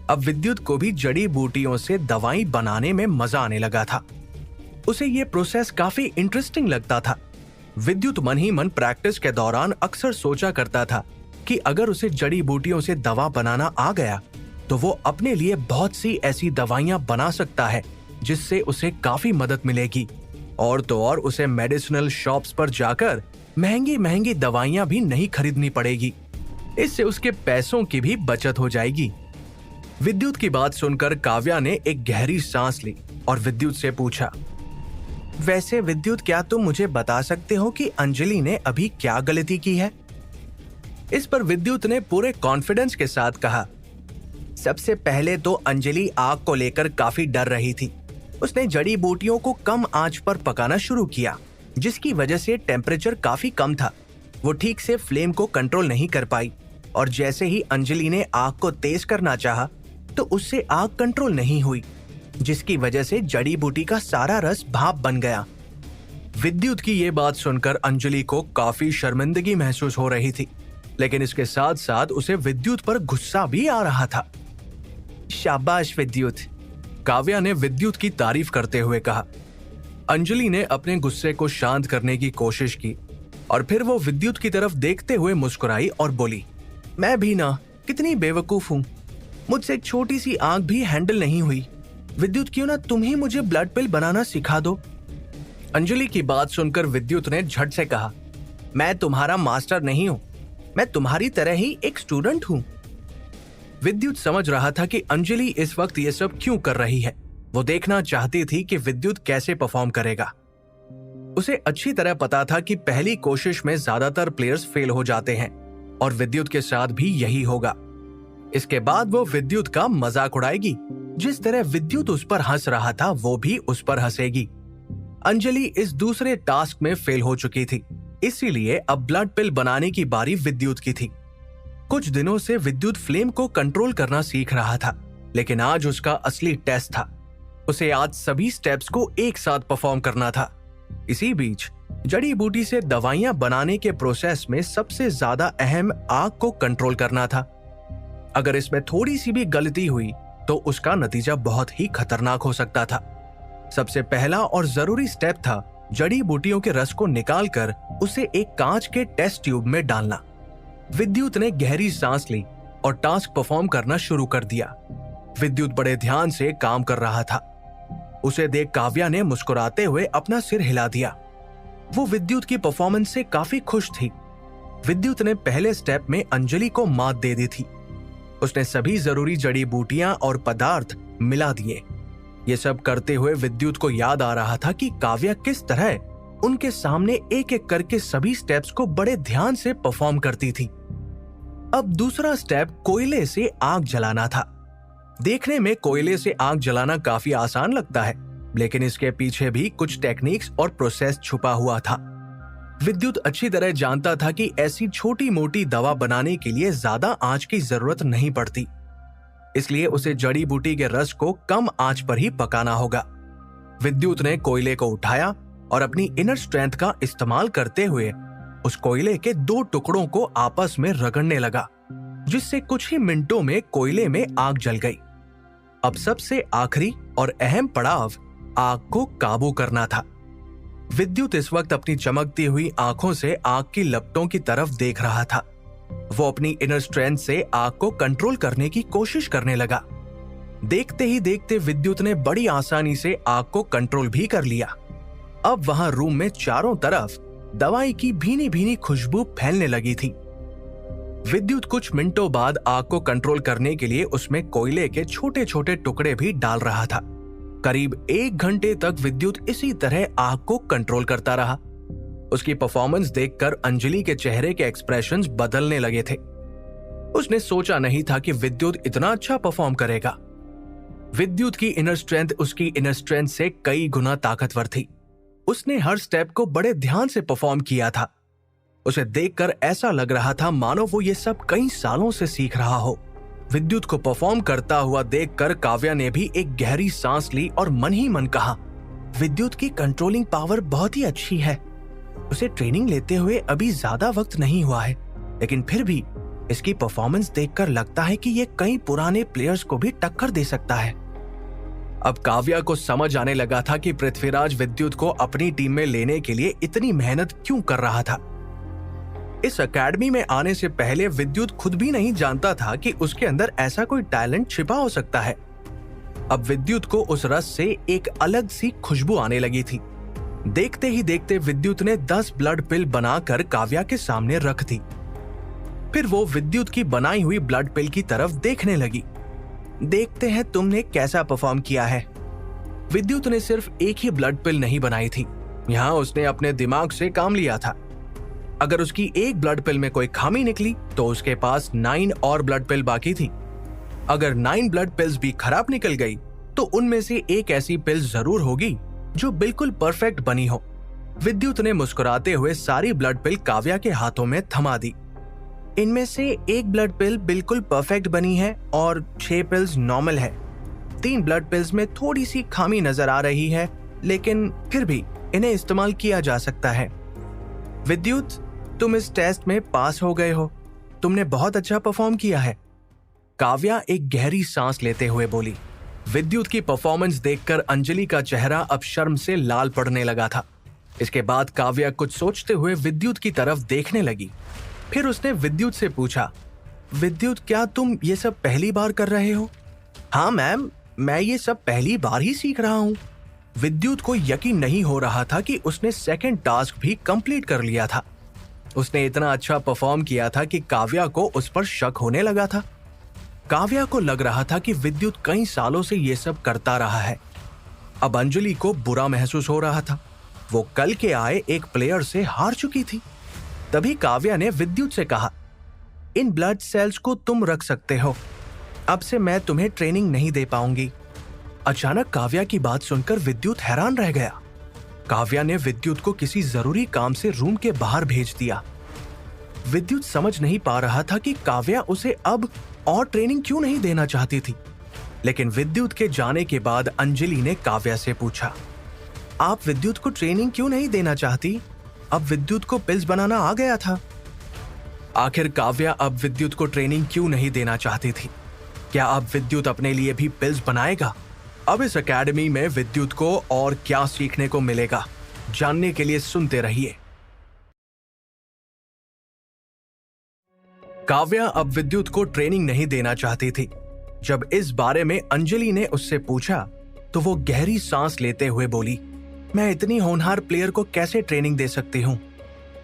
अब विद्युत को भी जड़ी बूटियों से दवाई बनाने में मजा आने लगा था। उसे ये प्रोसेस काफी इंटरेस्टिंग लगता था। विद्युत मन ही मन प्रैक्टिस के दौरान अक्सर सोचा करता था कि अगर उसे जड़ी बूटियों से दवा बनाना आ गया तो वो अपने लिए बहुत सी ऐसी दवाइयां बना सकता है जिससे उसे काफी मदद मिलेगी। और तो और उसे मेडिसिनल शॉप्स पर जाकर महंगी महंगी दवाइयां भी नहीं खरीदनी पड़ेगी। इससे उसके पैसों की भी बचत हो जाएगी। विद्युत की बात सुनकर काव्या ने एक गहरी सांस ली और विद्युत से पूछा, वैसे विद्युत, क्या तुम मुझे बता सकते हो कि अंजलि ने अभी क्या गलती की है? इस पर विद्युत ने पूरे कॉन्फिडेंस के साथ कहा, सबसे पहले तो अंजलि आग को लेकर काफी डर रही थी। उसने जड़ी बूटियों को कम आंच पर पकाना शुरू किया, जिसकी वजह से टेम्परेचर काफी कम था। वो ठीक से फ्लेम को कंट्रोल नहीं कर पाई और जैसे ही अंजलि ने आग को तेज करना चाहा तो उससे आग कंट्रोल नहीं हुई, जिसकी वजह से जड़ी बूटी का सारा रस भाप बन गया। विद्युत की ये बात सुनकर अंजलि को काफी शर्मिंदगी महसूस हो रही थी, लेकिन इसके साथ साथ उसे विद्युत पर गुस्सा भी आ रहा था। शाबाश विद्युत, काव्या ने विद्युत की तारीफ करते हुए कहा। अंजलि ने अपने गुस्से को शांत करने की कोशिश की और फिर वो विद्युत की तरफ देखते हुए मुस्कुराई और बोली, मैं भी ना कितनी बेवकूफ हूँ। मुझसे एक छोटी सी आग भी हैंडल नहीं हुई। विद्युत, क्यों ना तुम ही मुझे ब्लड पिल बनाना सिखा दो। अंजलि की बात सुनकर विद्युत ने झट से कहा, मैं तुम्हारा मास्टर नहीं हूँ, मैं तुम्हारी तरह ही एक स्टूडेंट हूँ। विद्युत समझ रहा था कि अंजलि इस वक्त ये सब क्यों कर रही है। वो देखना चाहती थी कि विद्युत कैसे परफॉर्म करेगा। उसे अच्छी तरह पता था कि पहली कोशिश में ज्यादातर प्लेयर्स फेल हो जाते हैं और विद्युत के साथ भी यही होगा। इसके बाद वो विद्युत का मजाक उड़ाएगी। जिस तरह विद्युत उस पर हंस रहा था वो भी उस पर हंसेगी। अंजलि इस दूसरे टास्क में फेल हो चुकी थी, इसीलिए अब ब्लड पिल बनाने की बारी विद्युत की थी। कुछ दिनों से विद्युत फ्लेम को कंट्रोल करना सीख रहा था, लेकिन आज उसका असली टेस्ट था। उसे आज सभी स्टेप्स को एक साथ परफॉर्म करना था। इसी बीच जड़ी बूटी से दवाइयां बनाने के प्रोसेस में सबसे ज्यादा अहम आग को कंट्रोल करना था। अगर इसमें थोड़ी सी भी गलती हुई तो उसका नतीजा बहुत ही खतरनाक हो सकता था। सबसे पहला और जरूरी स्टेप था जड़ी बूटियों के रस को निकालकर उसे एक कांच के टेस्ट ट्यूब में डालना। विद्युत ने गहरी सांस ली और टास्क परफॉर्म करना शुरू कर दिया। विद्युत बड़े ध्यान से काम कर रहा था। उसे देख काव्या ने मुस्कुराते हुए अपना सिर हिला दिया। वो विद्युत की परफॉर्मेंस से काफी खुश थी। विद्युत ने पहले स्टेप में अंजलि को मात दे दी थी। उसने सभी जरूरी जड़ी बूटियां और पदार्थ मिला दिए। ये सब करते हुए विद्युत को याद आ रहा था कि काव्या किस तरह उनके सामने एक एक करके सभी स्टेप्स को बड़े ध्यान से परफॉर्म करती थी। अब दूसरा स्टेप कोयले से आग जलाना था। देखने में कोयले से आग जलाना काफी आसान लगता है, लेकिन इसके पीछे भी कुछ टेक्निक्स और प्रोसेस छुपा हुआ था। विद्युत अच्छी तरह जानता था कि ऐसी छोटी मोटी दवा बनाने के लिए ज्यादा आंच की जरूरत नहीं पड़ती, इसलिए उसे जड़ी बूटी के रस को कम आंच पर ही पकाना होगा। विद्युत ने कोयले को उठाया और अपनी इनर स्ट्रेंथ का इस्तेमाल करते हुए उस कोयले के दो टुकड़ों को आपस में रगड़ने लगा, जिससे कुछ ही मिनटों में कोयले में आग जल गई। अब सबसे आखिरी और अहम पड़ाव आग को काबू करना था। विद्युत इस वक्त अपनी चमकती हुई आंखों से आग की लपटों की तरफ देख रहा था। वो अपनी इनर स्ट्रेंथ से आग को कंट्रोल करने की कोशिश करने लगा। देखते ही देखते विद्युत ने बड़ी आसानी से आग को कंट्रोल भी कर लिया। अब वहां रूम में चारों तरफ दवाई की भीनी भीनी खुशबू फैलने लगी थी। विद्युत कुछ मिनटों बाद आग को कंट्रोल करने के लिए उसमें कोयले के छोटे छोटे टुकड़े भी डाल रहा था। करीब 1 घंटे तक विद्युत इसी तरह आग को कंट्रोल करता रहा। उसकी परफॉर्मेंस देखकर अंजलि के चेहरे के एक्सप्रेशंस बदलने लगे थे। उसने सोचा नहीं था कि विद्युत इतना अच्छा परफॉर्म करेगा। विद्युत की इनर स्ट्रेंथ उसकी इनर स्ट्रेंथ से कई गुना ताकतवर थी। उसने हर स्टेप को बड़े ध्यान से परफॉर्म किया था। उसे देखकर ऐसा लग रहा था मानो वो ये सब कई सालों से सीख रहा हो। विद्युत को परफॉर्म करता हुआ देखकर काव्या ने भी एक गहरी सांस ली और मन ही मन कहा, विद्युत की कंट्रोलिंग पावर बहुत ही अच्छी है। उसे ट्रेनिंग लेते हुए अभी ज्यादा वक्त नहीं हुआ है, लेकिन फिर भी इसकी परफॉर्मेंस देखकर लगता है कि ये कई पुराने प्लेयर्स को भी टक्कर दे सकता है। अब काव्या को समझ आने लगा था कि पृथ्वीराज विद्युत को अपनी टीम में लेने के लिए इतनी मेहनत क्यों कर रहा था। इस एकेडमी में आने से पहले विद्युत खुद भी नहीं जानता था कि उसके अंदर ऐसा कोई टैलेंट छिपा हो सकता है। अब विद्युत को उस रस से एक अलग सी खुशबू आने लगी थी। देखते ही देखते विद्युत ने 10 ब्लड पिल बनाकर काव्या के सामने रख दी। फिर वो विद्युत की बनाई हुई ब्लड पिल की तरफ देखने लगी। देखते हैं तुमने कैसा परफॉर्म किया है। विद्युत ने सिर्फ एक ही ब्लड पिल नहीं बनाई थी, यहाँ उसने अपने दिमाग से काम लिया था। अगर उसकी एक ब्लड पिल में कोई खामी निकली तो उसके पास 9 और ब्लड पिल बाकी थी। अगर 9 ब्लड पिल्स भी खराब निकल गई तो उनमें से एक ऐसी पिल जरूर होगी जो बिल्कुल परफेक्ट बनी हो। विद्युत ने मुस्कुराते हुए सारी ब्लड पिल काव्या के हाथों में थमा दी। इनमें से एक ब्लड पिल बिल्कुल परफेक्ट बनी है और 6 पिल्स नॉर्मल है। 3 ब्लड पिल्स में थोड़ी सी खामी नजर आ रही है, लेकिन फिर भी इन्हें इस्तेमाल किया जा सकता है। विद्युत, तुम इस टेस्ट में पास हो गए हो। तुमने बहुत अच्छा परफॉर्म किया है। काव्या एक गहरी सांस लेते हुए बोली। विद्युत की परफॉर्मेंस देखकर अंजलि का चेहरा अब शर्म से लाल पड़ने लगा था। इसके बाद काव्या कुछ सोचते हुए विद्युत की तरफ देखने लगी। फिर उसने विद्युत से पूछा, विद्युत, क्या तुम ये सब पहली बार कर रहे हो? हाँ मैम, मैं ये सब पहली बार ही सीख रहा हूँ। विद्युत को यकीन नहीं हो रहा था कि उसने सेकंड टास्क भी कंप्लीट कर लिया था। उसने इतना अच्छा परफॉर्म किया था कि काव्या को उस पर शक होने लगा था। काव्या को लग रहा था कि विद्युत कई सालों से ये सब करता रहा है। अब अंजलि को बुरा महसूस हो रहा था। वो कल के आए एक प्लेयर से हार चुकी थी। तभी काव्या ने विद्युत से कहा, इन ब्लड सेल्स को तुम रख सकते हो। अब से मैं तुम्हें ट्रेनिंग नहीं दे पाऊंगी। अचानक काव्या की बात सुनकर विद्युत हैरान रह गया। काव्या ने विद्युत को किसी जरूरी काम से रूम के बाहर भेज दिया। विद्युत समझ नहीं पा रहा था कि काव्या उसे अब और ट्रेनिंग क्यों नहीं देना चाहती थी। लेकिन विद्युत के जाने के बाद अंजलि ने काव्या से पूछा, आप विद्युत को ट्रेनिंग क्यों नहीं देना चाहती? अब विद्युत को पिल्स बनाना आ गया था। आखिर काव्या अब विद्युत को ट्रेनिंग क्यों नहीं देना चाहती थी? क्या अब विद्युत अपने लिए भी पिल्स बनाएगा? अब इस एकेडमी में विद्युत को और क्या सीखने को मिलेगा, जानने के लिए सुनते रहिए। काव्या अब विद्युत को ट्रेनिंग नहीं देना चाहती थी। जब इस बारे में अंजलि ने उससे पूछा तो वो गहरी सांस लेते हुए बोली, मैं इतनी होनहार प्लेयर को कैसे ट्रेनिंग दे सकती हूँ?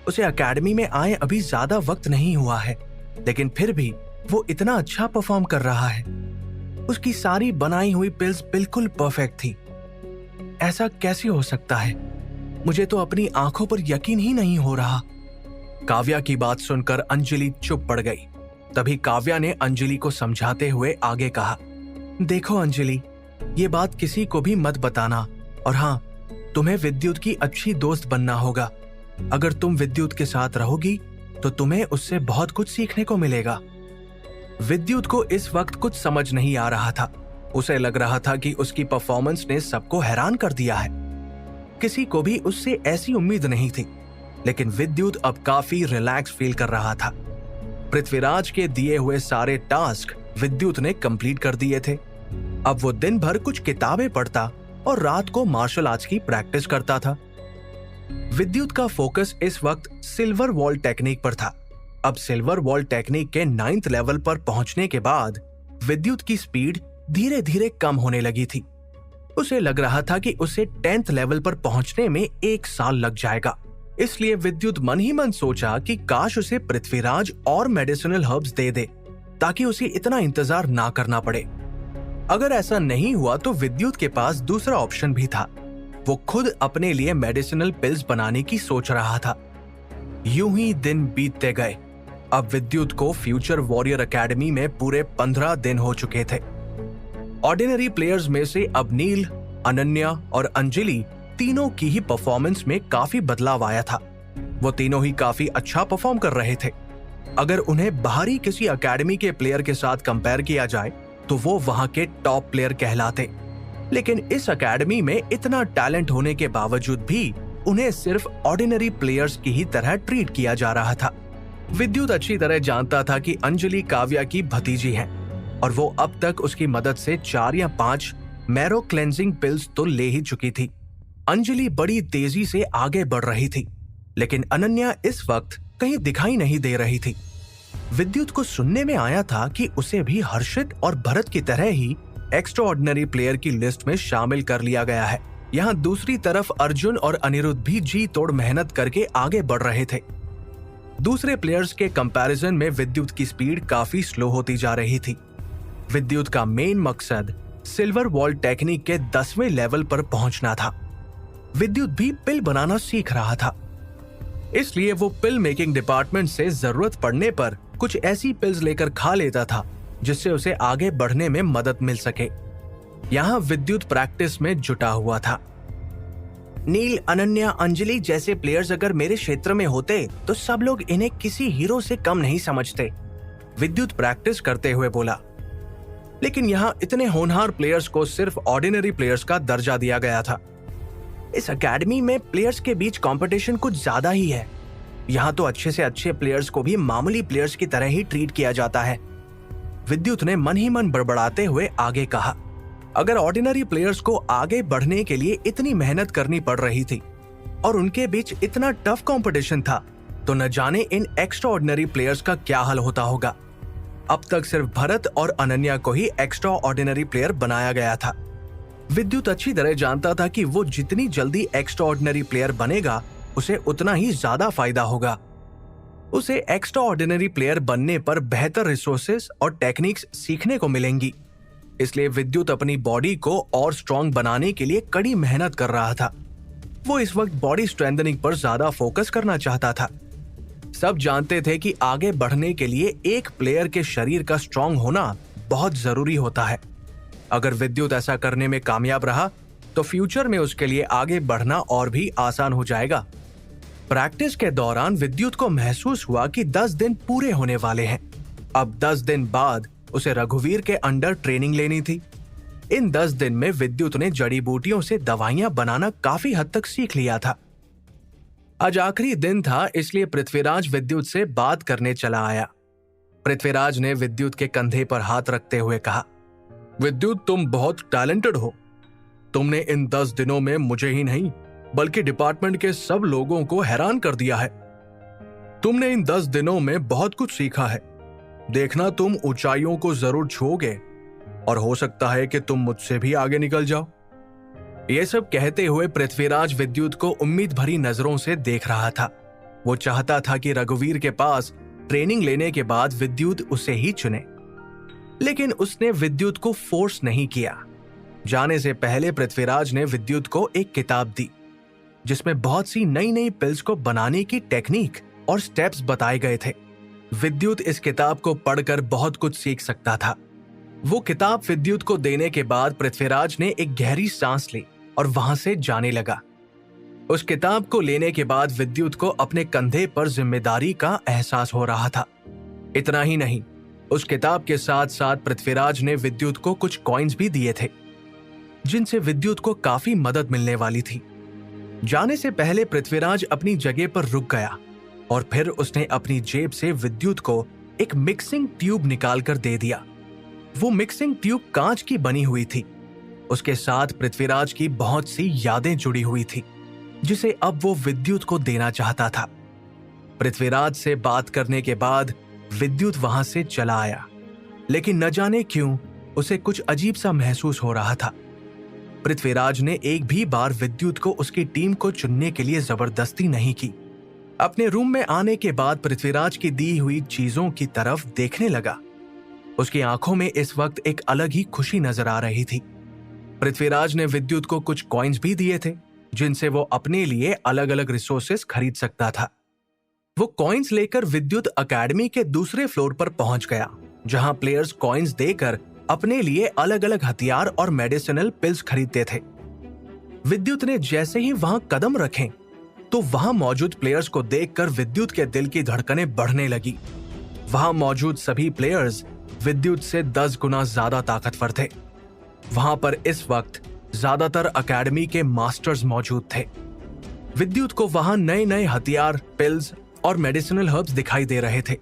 उसे एकेडमी में आए अभी ज्यादा वक्त नहीं हुआ है, लेकिन फिर भी वो इतना अच्छा परफॉर्म कर रहा है। उसकी सारी बनाई हुई पिल्स बिल्कुल परफेक्ट थी। ऐसा कैसे हो सकता है? मुझे तो अपनी आंखों पर यकीन ही नहीं हो रहा। काव्या की बात सुनकर अंजलि चुप पड़ गई। तभी काव्या ने अंजलि को समझाते हुए आगे कहा, देखो अंजलि, ये बात किसी को भी मत बताना, और हाँ, तुम्हें विद्युत की अच्छी दोस्त बनना होगा। अगर तुम विद्युत के साथ रहोगी तो तुम्हें उससे बहुत कुछ सीखने को मिलेगा। विद्युत को इस वक्त कुछ समझ नहीं आ रहा था। उसे लग रहा था कि उसकी परफॉर्मेंस ने सबको हैरान कर दिया है। किसी को भी उससे ऐसी उम्मीद नहीं थी। लेकिन विद्युत अब काफी रिलैक्स फील कर रहा था। पृथ्वीराज के दिए हुए सारे टास्क विद्युत ने कंप्लीट कर दिए थे। अब वो दिन भर कुछ किताबें पढ़ता और रात को मार्शल आर्ट्स की प्रैक्टिस करता था। विद्युत का फोकस इस वक्त सिल्वर वॉल टेक्निक पर था। अब सिल्वर वॉल टेक्निक के 9th लेवल पर पहुंचने के बाद विद्युत की स्पीड धीरे धीरे कम होने लगी थी। उसे लग रहा था कि उसे 10th लेवल पर पहुंचने में 1 साल लग जाएगा। इसलिए विद्युत मन ही मन सोचा कि काश उसे पृथ्वीराज और मेडिसिनल हर्ब्स दे दे ताकि उसे इतना इंतजार ना करना पड़े। अगर ऐसा नहीं हुआ तो विद्युत के पास दूसरा ऑप्शन भी था। वो खुद अपने लिए मेडिसिनल पिल्स बनाने की सोच रहा था। यूं ही दिन बीतते गए। अब विद्युत को फ्यूचर वॉरियर एकेडमी में पूरे 15 दिन हो चुके थे। ऑर्डिनरी प्लेयर्स में से अब नील, अनन्या और अंजलि तीनों की ही परफॉर्मेंस में काफी बदलाव आया था। वो तीनों ही काफी अच्छा परफॉर्म कर रहे थे। अगर उन्हें बाहरी किसी एकेडमी के प्लेयर के साथ कंपेयर किया जाए तो वो वहां के टॉप प्लेयर कहलाते। लेकिन इस एकेडमी में इतना टैलेंट होने के बावजूद भी उन्हें सिर्फ ऑर्डिनरी प्लेयर्स की ही तरह ट्रीट किया जा रहा था। विद्युत अच्छी तरह जानता था कि अंजलि काव्या की भतीजी है और वो अब तक उसकी मदद से 4 या 5 मैरो क्लेंजिंग पिल्स तो ले ही चुकी थी। अंजलि बड़ी तेजी से आगे बढ़ रही थी, लेकिन अनन्या इस वक्त कहीं दिखाई नहीं दे रही थी। विद्युत को सुनने में आया था कि उसे भी हर्षित और भरत की तरह ही एक्स्ट्रा ऑर्डिनरी प्लेयर की लिस्ट में शामिल कर लिया गया है। यहाँ दूसरी तरफ अर्जुन और अनिरुद्ध भी जी तोड़ मेहनत करके आगे बढ़ रहे थे। दूसरे प्लेयर्स के कंपैरिजन में विद्युत की स्पीड काफी स्लो होती जा रही थी। विद्युत का मेन मकसद सिल्वर वॉल टेक्निक के 10वें लेवल पर पहुंचना था। विद्युत भी पिल बनाना सीख रहा था, इसलिए वो पिल मेकिंग डिपार्टमेंट से जरूरत पड़ने पर कुछ ऐसी पिल्स लेकर खा लेता था जिससे उसे आगे बढ़ने में मदद मिल सके। यहाँ विद्युत प्रैक्टिस में जुटा हुआ था। नील, अनन्या, अंजलि जैसे प्लेयर्स अगर मेरे क्षेत्र में होते तो सब लोग इन्हें किसी हीरो से कम नहीं समझते, विद्युत प्रैक्टिस करते हुए बोला। लेकिन यहाँ इतने होनहार प्लेयर्स को सिर्फ ऑर्डिनरी प्लेयर्स का दर्जा दिया गया था। इस एकेडमी में प्लेयर्स के बीच कंपटीशन कुछ ज्यादा ही है। यहाँ तो अच्छे से अच्छे प्लेयर्स को भी मामूली प्लेयर्स की तरह ही ट्रीट किया जाता है, विद्युत ने मन ही मन बड़बड़ाते हुए आगे कहा। अगर ऑर्डिनरी प्लेयर्स को आगे बढ़ने के लिए इतनी मेहनत करनी पड़ रही थी और उनके बीच इतना टफ कंपटीशन था, तो न जाने इन एक्स्ट्रा ऑर्डिनरी प्लेयर्स का क्या हाल होता होगा। अब तक सिर्फ भरत और अनन्या को ही एक्स्ट्रा ऑर्डिनरी प्लेयर बनाया गया था। विद्युत अच्छी तरह जानता था कि वो जितनी जल्दी एक्स्ट्रा ऑर्डिनरी प्लेयर बनेगा उसे उतना ही ज्यादा फायदा होगा। उसे एक्स्ट्रा ऑर्डिनरी प्लेयर बनने पर बेहतर रिसोर्सेस और टेक्निक्स सीखने को मिलेंगी। इसलिए विद्युत अपनी बॉडी को और स्ट्रॉन्ग बनाने के लिए कड़ी मेहनत कर रहा था। वो इस वक्त बॉडी स्ट्रेंथनिंग पर ज्यादा फोकस करना चाहता था। सब जानते थे कि आगे बढ़ने के लिए एक प्लेयर के शरीर का स्ट्रॉन्ग होना बहुत जरूरी होता है। अगर विद्युत ऐसा करने में कामयाब रहा तो फ्यूचर में उसके लिए आगे बढ़ना और भी आसान हो जाएगा। प्रैक्टिस के दौरान विद्युत को महसूस हुआ कि 10 दिन पूरे होने वाले हैं। अब 10 दिन बाद उसे रघुवीर के अंडर ट्रेनिंग लेनी थी। इन 10 दिन में विद्युत ने जड़ी बूटियों से दवाइयां बनाना काफी हद तक सीख लिया था। आज आखिरी दिन था, इसलिए पृथ्वीराज विद्युत से बात करने चला आया। पृथ्वीराज ने विद्युत के कंधे पर हाथ रखते हुए कहा, विद्युत, तुम बहुत टैलेंटेड हो। तुमने इन 10 दिनों में मुझे ही नहीं बल्कि डिपार्टमेंट के सब लोगों को हैरान कर दिया है। तुमने इन 10 दिनों में बहुत कुछ सीखा है। देखना, तुम ऊंचाइयों को जरूर छूओगे और हो सकता है कि तुम मुझसे भी आगे निकल जाओ। ये सब कहते हुए पृथ्वीराज विद्युत को उम्मीद भरी नजरों से देख रहा था। वो चाहता था कि रघुवीर के पास ट्रेनिंग लेने के बाद विद्युत उसे ही चुने, लेकिन उसने विद्युत को फोर्स नहीं किया। जाने से पहले पृथ्वीराज ने विद्युत को एक किताब दी जिसमें बहुत सी नई नई पिल्स को बनाने की टेक्निक और स्टेप्स बताए गए थे। विद्युत इस किताब को पढ़कर बहुत कुछ सीख सकता था। वो किताब विद्युत को देने के बाद पृथ्वीराज ने एक गहरी सांस ली और वहां से जाने लगा। उस किताब को लेने के बाद विद्युत को अपने कंधे पर जिम्मेदारी का एहसास हो रहा था। इतना ही नहीं, उस किताब के साथ साथ पृथ्वीराज ने विद्युत को कुछ कॉइन्स भी दिए थे जिनसे विद्युत को काफी मदद मिलने वाली थी। जाने से पहले पृथ्वीराज अपनी जगह पर रुक गया और फिर उसने अपनी जेब से विद्युत को एक मिक्सिंग ट्यूब निकालकर दे दिया। वो मिक्सिंग ट्यूब कांच की बनी हुई थी। उसके साथ पृथ्वीराज की बहुत सी यादें जुड़ी हुई थी जिसे अब वो विद्युत को देना चाहता था। पृथ्वीराज से बात करने के बाद विद्युत वहां से चला आया, लेकिन न जाने क्यों उसे कुछ अजीब सा महसूस हो रहा था। पृथ्वीराज ने एक भी बार विद्युत को उसकी टीम को चुनने के लिए जबरदस्ती नहीं की। अपने रूम में आने के बाद पृथ्वीराज की दी हुई चीजों की तरफ देखने लगा। उसकी आंखों में इस वक्त एक अलग ही खुशी नजर आ रही थी। पृथ्वीराज ने विद्युत को कुछ कॉइन्स भी दिए थे जिनसे वो अपने लिए अलग अलग रिसोर्सेस खरीद सकता था। वो कॉइन्स लेकर विद्युत अकेडमी के दूसरे फ्लोर पर पहुंच गया, जहां प्लेयर्स कॉइन्स देकर अपने लिए अलग अलग हथियार और मेडिसिनल पिल्स खरीदते थे। विद्युत ने जैसे ही वहां कदम रखे तो वहां मौजूद प्लेयर्स को देखकर विद्युत के दिल की धड़कनें बढ़ने लगी। वहां मौजूद सभी प्लेयर्स विद्युत से 10 गुना ज्यादा ताकतवर थे। वहां पर इस वक्त ज्यादातर अकेडमी के मास्टर्स मौजूद थे। विद्युत को वहां नए नए हथियार, पिल्स और मेडिसिनल हर्ब्स दिखाई दे रहे थे।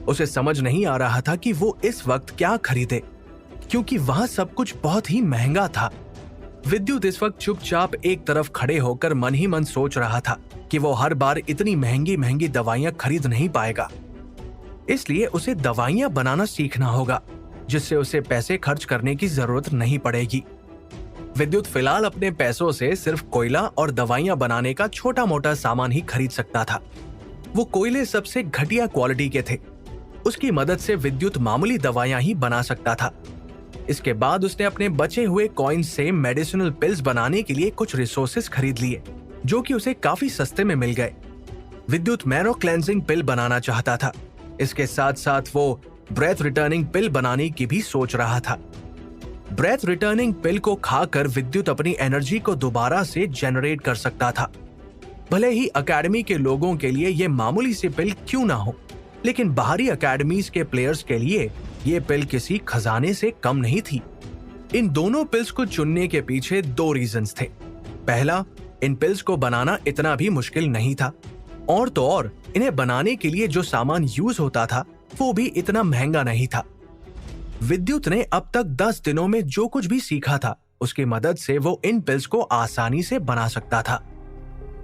उसे समझ नहीं आ रहा था कि वो इस वक्त क्या खरीदे, क्योंकि वहां सब कुछ बहुत ही महंगा था। विद्युत इस वक्त चुपचाप एक तरफ खड़े होकर मन ही मन सोच रहा था कि वो हर बार इतनी महंगी महंगी दवाइयां खरीद नहीं पाएगा, इसलिए उसे दवाइयां बनाना सीखना होगा जिससे उसे पैसे खर्च करने की जरूरत नहीं पड़ेगी। विद्युत फिलहाल अपने पैसों से सिर्फ कोयला और दवाइयां बनाने का छोटा मोटा सामान ही खरीद सकता था। वो कोयले सबसे घटिया क्वालिटी के थे। उसकी मदद से विद्युत मामूली दवाइयां ही बना सकता था। इसके बाद उसने अपने बचे हुए कॉइन से मेडिसिनल पिल्स बनाने के लिए कुछ रिसोर्सेस खरीद लिए, जो कि उसे काफी सस्ते में मिल गए। विद्युत मैरो क्लेंजिंग पिल बनाना चाहता था। इसके साथ साथ वो ब्रेथ रिटर्निंग पिल बनाने की भी सोच रहा था। ब्रेथ रिटर्निंग पिल को खाकर विद्युत अपनी एनर्जी को दोबारा से जनरेट कर सकता था। भले ही अकेडमी के लोगों के लिए ये मामूली सी पिल क्यों ना हो, लेकिन बाहरी अकेडमीज के प्लेयर्स के लिए ये पिल किसी खजाने से कम नहीं थी। इन दोनों पिल्स को चुनने के पीछे 2 रीजंस थे। पहला, इन पिल्स को बनाना इतना भी मुश्किल नहीं था, और तो और इन्हें बनाने के लिए जो सामान यूज होता था वो भी इतना महंगा नहीं था। विद्युत ने अब तक 10 दिनों में जो कुछ भी सीखा था, उसकी मदद से वो इन पिल्स को आसानी से बना सकता था।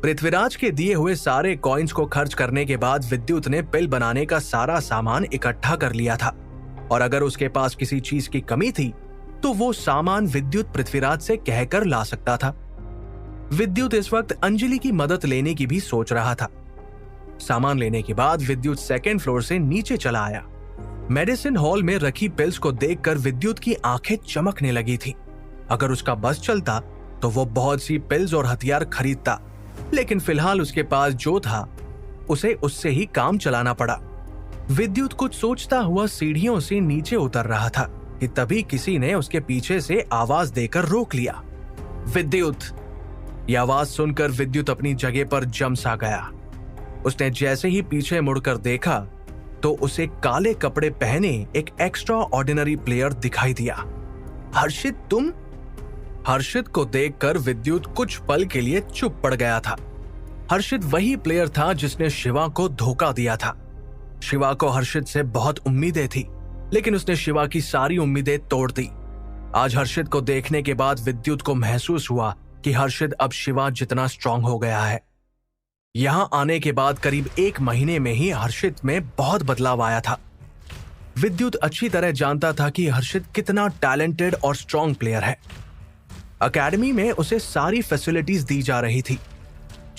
पृथ्वीराज के दिए हुए सारे कॉइन्स को खर्च करने के बाद विद्युत ने पिल बनाने का सारा सामान इकट्ठा कर लिया था, और अगर उसके पास किसी चीज की कमी थी तो वो सामान विद्युत पृथ्वीराज से कहकर ला सकता था। विद्युत इस वक्त अंजलि की मदद लेने की भी सोच रहा था। सामान लेने के बाद विद्युत 2nd फ्लोर से नीचे चला आया। मेडिसिन हॉल में रखी पिल्स को देखकर विद्युत की आंखें चमकने लगी थी। अगर उसका बस चलता तो वो बहुत सी पिल्स और हथियार खरीदता, लेकिन फिलहाल उसके पास जो था उसे उससे ही काम चलाना पड़ा। विद्युत कुछ सोचता हुआ सीढ़ियों से नीचे उतर रहा था कि तभी किसी ने उसके पीछे से आवाज देकर रोक लिया। विद्युत! यह आवाज सुनकर विद्युत अपनी जगह पर जम सा गया। उसने जैसे ही पीछे मुड़कर देखा तो उसे काले कपड़े पहने एक एक्स्ट्रा ऑर्डिनरी प्लेयर दिखाई दिया। हर्षित, तुम? हर्षित को देखकर विद्युत कुछ पल के लिए चुप पड़ गया था। हर्षित वही प्लेयर था जिसने शिवा को धोखा दिया था। शिवा को हर्षित से बहुत उम्मीदें थी, लेकिन उसने शिवा की सारी उम्मीदें तोड़ दी। आज हर्षित को देखने के बाद विद्युत को महसूस हुआ कि हर्षित अब शिवा जितना स्ट्रांग हो गया है। यहां आने के बाद करीब 1 महीने में ही हर्षित में बहुत बदलाव आया था। विद्युत अच्छी तरह जानता था कि हर्षित कितना टैलेंटेड और स्ट्रांग प्लेयर है। अकेडमी में उसे सारी फैसिलिटीज दी जा रही थी,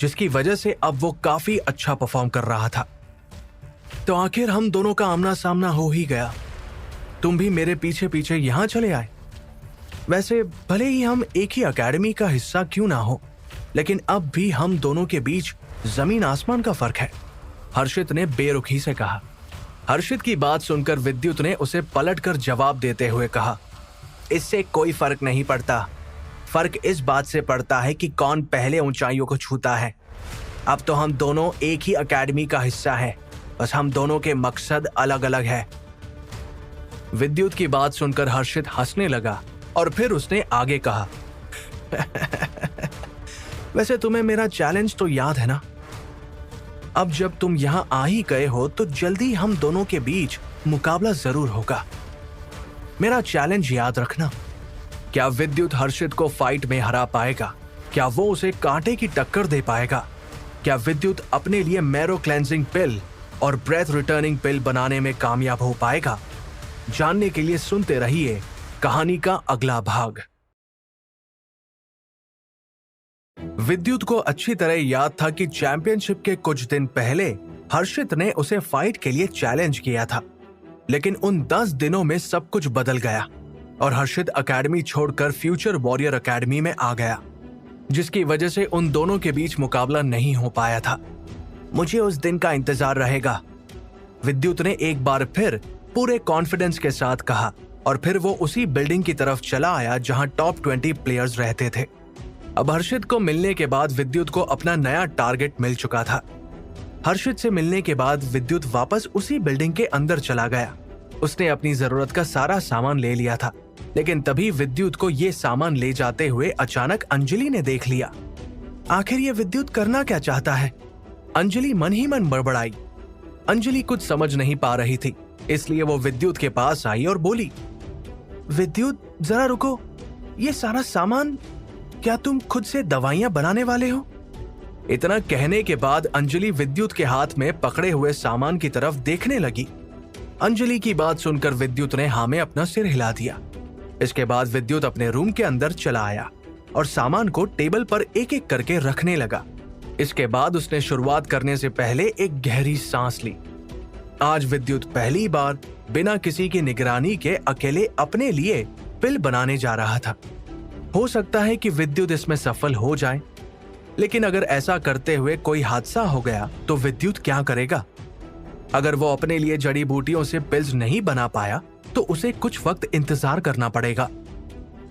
जिसकी वजह से अब वो काफी अच्छा परफॉर्म कर रहा था। तो आखिर हम दोनों का आमना सामना हो ही गया। तुम भी मेरे पीछे पीछे यहां चले आए। वैसे भले ही हम एक ही अकेडमी का हिस्सा क्यों ना हो, लेकिन अब भी हम दोनों के बीच जमीन आसमान का फर्क है, हर्षित ने बेरुखी से कहा। हर्षित की बात सुनकर विद्युत ने उसे पलटकर जवाब देते हुए कहा, इससे कोई फर्क नहीं पड़ता। फर्क इस बात से पड़ता है कि कौन पहले ऊंचाइयों को छूता है। अब तो हम दोनों एक ही अकेडमी का हिस्सा हैं, बस हम दोनों के मकसद अलग अलग है। विद्युत की बात सुनकर हर्षित हंसने लगा और फिर उसने आगे कहा, वैसे तुम्हें मेरा चैलेंज तो याद है ना? अब जब तुम यहां आ ही गए हो तो जल्दी हम दोनों के बीच मुकाबला जरूर होगा। मेरा चैलेंज याद रखना। क्या विद्युत हर्षित को फाइट में हरा पाएगा? क्या वो उसे कांटे की टक्कर दे पाएगा? क्या विद्युत अपने लिए मैरो क्लेंजिंग पिल और ब्रेथ रिटर्निंग पिल बनाने में कामयाब हो पाएगा? जानने के लिए सुनते रहिए कहानी का अगला भाग। विद्युत को अच्छी तरह याद था कि चैंपियनशिप के कुछ दिन पहले हर्षित ने उसे फाइट के लिए चैलेंज किया था, लेकिन उन 10 दिनों में सब कुछ बदल गया और हर्षित अकेडमी छोड़कर फ्यूचर वॉरियर अकेडमी में आ गया, जिसकी वजह से उन दोनों के बीच मुकाबला नहीं हो पाया था। मुझे उस दिन का इंतजार रहेगा, विद्युत ने एक बार फिर पूरे कॉन्फिडेंस के साथ कहा और फिर वो उसी बिल्डिंग की तरफ चला आया जहां टॉप 20 प्लेयर्स रहते थे। अब हर्षित को मिलने के बाद विद्युत को अपना नया टारगेट मिल चुका था। हर्षित से मिलने के बाद विद्युत वापस उसी बिल्डिंग के अंदर चला गया। उसने अपनी जरूरत का सारा सामान ले लिया था, लेकिन तभी विद्युत को ये सामान ले जाते हुए अचानक अंजलि ने देख लिया। आखिर ये विद्युत करना क्या चाहता है? अंजलि मन ही मन बड़बड़ाई। अंजलि कुछ समझ नहीं पा रही थी, इसलिए वो विद्युत के पास आई और बोली, विद्युत जरा रुको, ये सारा सामान, क्या तुम खुद से दवाइयां बनाने वाले हो? इतना कहने के बाद अंजलि विद्युत के हाथ में पकड़े हुए सामान की तरफ देखने लगी। अंजलि की बात सुनकर विद्युत ने हाँ में अपना सिर हिला दिया। इसके बाद विद्युत अपने रूम के अंदर चला आया और सामान को टेबल पर एक एक करके रखने लगा। इसके बाद उसने शुरुआत करने से पहले एक गहरी सांस ली। आज विद्युत पहली बार बिना किसी की निगरानी के अकेले अपने लिए पिल बनाने जा रहा था। हो सकता है कि विद्युत इसमें सफल हो जाए, लेकिन अगर ऐसा करते हुए कोई हादसा हो गया तो विद्युत क्या करेगा? अगर वो अपने लिए जड़ी बूटियों से पिल्स नहीं बना पाया तो उसे कुछ वक्त इंतजार करना पड़ेगा।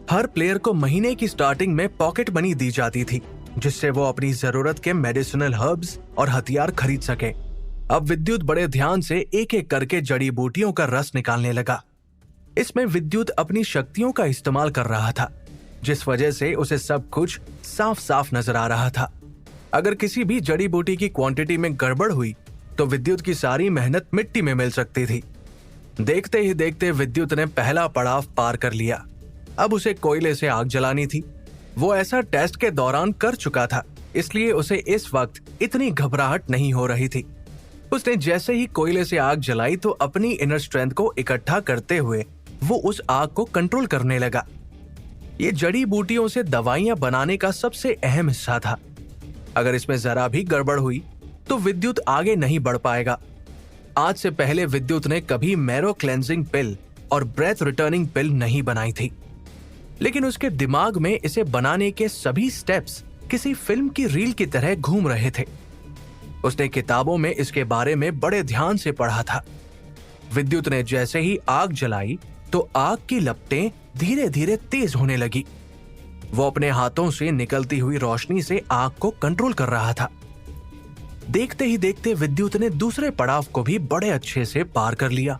हर प्लेयर को महीने की स्टार्टिंग में पॉकेट मनी दी जाती थी, जिससे वो अपनी जरूरत के मेडिसिनल हर्ब्स और हथियार खरीद सके। अब विद्युत बड़े ध्यान से एक एक करके जड़ी बूटियों का रस निकालने लगा। इसमें विद्युत अपनी शक्तियों का इस्तेमाल कर रहा था, जिस वजह से उसे सब कुछ साफ साफ नजर आ रहा था। अगर किसी भी जड़ी बूटी की क्वांटिटी में गड़बड़ हुई तो विद्युत की सारी मेहनत मिट्टी में मिल सकती थी। देखते ही देखते विद्युत ने पहला पड़ाव पार कर लिया। अब उसे कोयले से आग जलानी थी। वो ऐसा टेस्ट के दौरान कर चुका था, इसलिए उसे इस वक्त इतनी घबराहट नहीं हो रही थी। उसने जैसे ही कोयले से आग जलाई तो अपनी इनर स्ट्रेंथ को इकट्ठा करते हुए वो उस आग को कंट्रोल करने लगा। ये जड़ी बूटियों से दवाइयां बनाने का सबसे अहम हिस्सा था। अगर इसमें जरा भी गड़बड़ हुई तो विद्युत आगे नहीं बढ़ पाएगा। आज से पहले विद्युत ने कभी मैरो क्लेंजिंग पिल और ब्रेथ रिटर्निंग पिल नहीं बनाई थी, लेकिन उसके दिमाग में इसे बनाने के सभी स्टेप्स किसी फिल्म की रील की तरह घूम रहे थे। उसने किताबों में इसके बारे में बड़े ध्यान से पढ़ा था। विद्युत ने जैसे ही आग जलाई तो आग की लपटें धीरे धीरे तेज होने लगी। वो अपने हाथों से निकलती हुई रोशनी से आग को कंट्रोल कर रहा था। देखते ही देखते विद्युत ने दूसरे पड़ाव को भी बड़े अच्छे से पार कर लिया,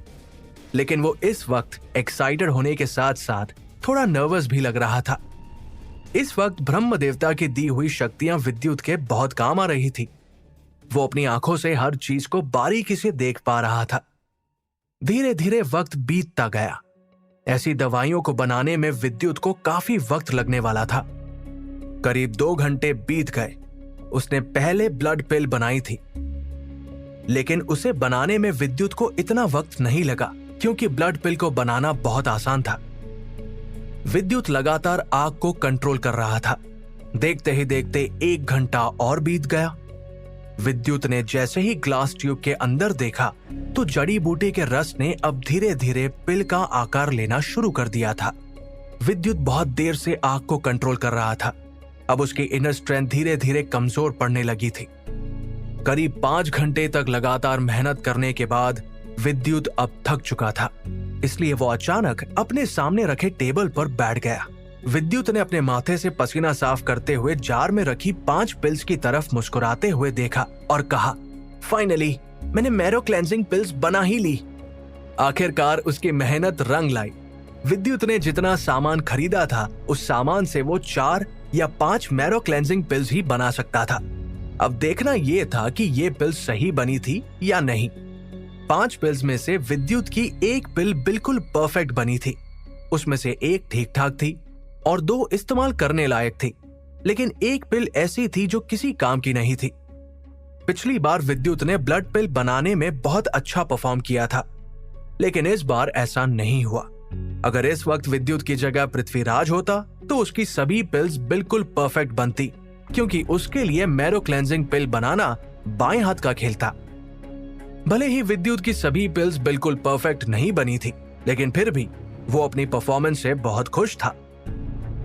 लेकिन वो इस वक्त एक्साइटेड होने के साथ साथ थोड़ा नर्वस भी लग रहा था। इस वक्त ब्रह्म देवता की दी हुई शक्तियां विद्युत के बहुत काम आ रही थी। वो अपनी आंखों से हर चीज को बारीकी से देख पा रहा था। धीरे धीरे वक्त बीतता गया। ऐसी दवाइयों को बनाने में विद्युत को काफी वक्त लगने वाला था। करीब 2 घंटे बीत गए। उसने पहले ब्लड पिल बनाई थी, लेकिन उसे बनाने में विद्युत को इतना वक्त नहीं लगा, क्योंकि ब्लड पिल को बनाना बहुत आसान था। विद्युत लगातार आग को कंट्रोल कर रहा था। देखते ही देखते 1 घंटा और बीत गया। विद्युत ने जैसे ही ग्लास ट्यूब के अंदर देखा तो जड़ी बूटी के रस ने अब धीरे धीरे पिल का आकार लेना शुरू कर दिया था। विद्युत बहुत देर से आग को कंट्रोल कर रहा था। अब उसकी इनर स्ट्रेंथ धीरे धीरे कमजोर पड़ने लगी थी। करीब 5 घंटे तक लगातार मेहनत करने के बाद विद्युत अब थक चुका था, इसलिए वो अचानक अपने सामने रखे टेबल पर बैठ गया। विद्युत ने अपने माथे से पसीना साफ करते हुए जार में रखी 5 पिल्स की तरफ मुस्कुराते हुए देखा और कहा, फाइनली मैंने मैरो क्लेंजिंग पिल्स बना ही ली। आखिरकार उसकी मेहनत रंग लाई। विद्युत ने जितना सामान खरीदा था उस सामान से वो 4 या 5 मैरो क्लेंजिंग पिल्स ही बना सकता था। अब देखना यह था कि ये पिल्स सही बनी थी या नहीं। 5 पिल्स में से विद्युत की 1 पिल बिल्कुल परफेक्ट बनी थी। उसमें से 1 ठीक ठाक थी और 2 इस्तेमाल करने लायक थी, लेकिन 1 पिल ऐसी थी जो किसी काम की नहीं थी। पिछली बार विद्युत ने ब्लड पिल बनाने में बहुत अच्छा परफॉर्म किया था, लेकिन इस बार ऐसा नहीं हुआ। अगर इस वक्त विद्युत की जगह पृथ्वीराज होता तो उसकी सभी पिल्स बिल्कुल परफेक्ट बनती, क्योंकि उसके लिए मैरो क्लेंजिंग पिल बनाना बाएं हाथ का खेल था। भले ही विद्युत की सभी पिल्स बिल्कुल परफेक्ट नहीं बनी थी, लेकिन फिर भी वो अपनी परफॉर्मेंस से बहुत खुश था।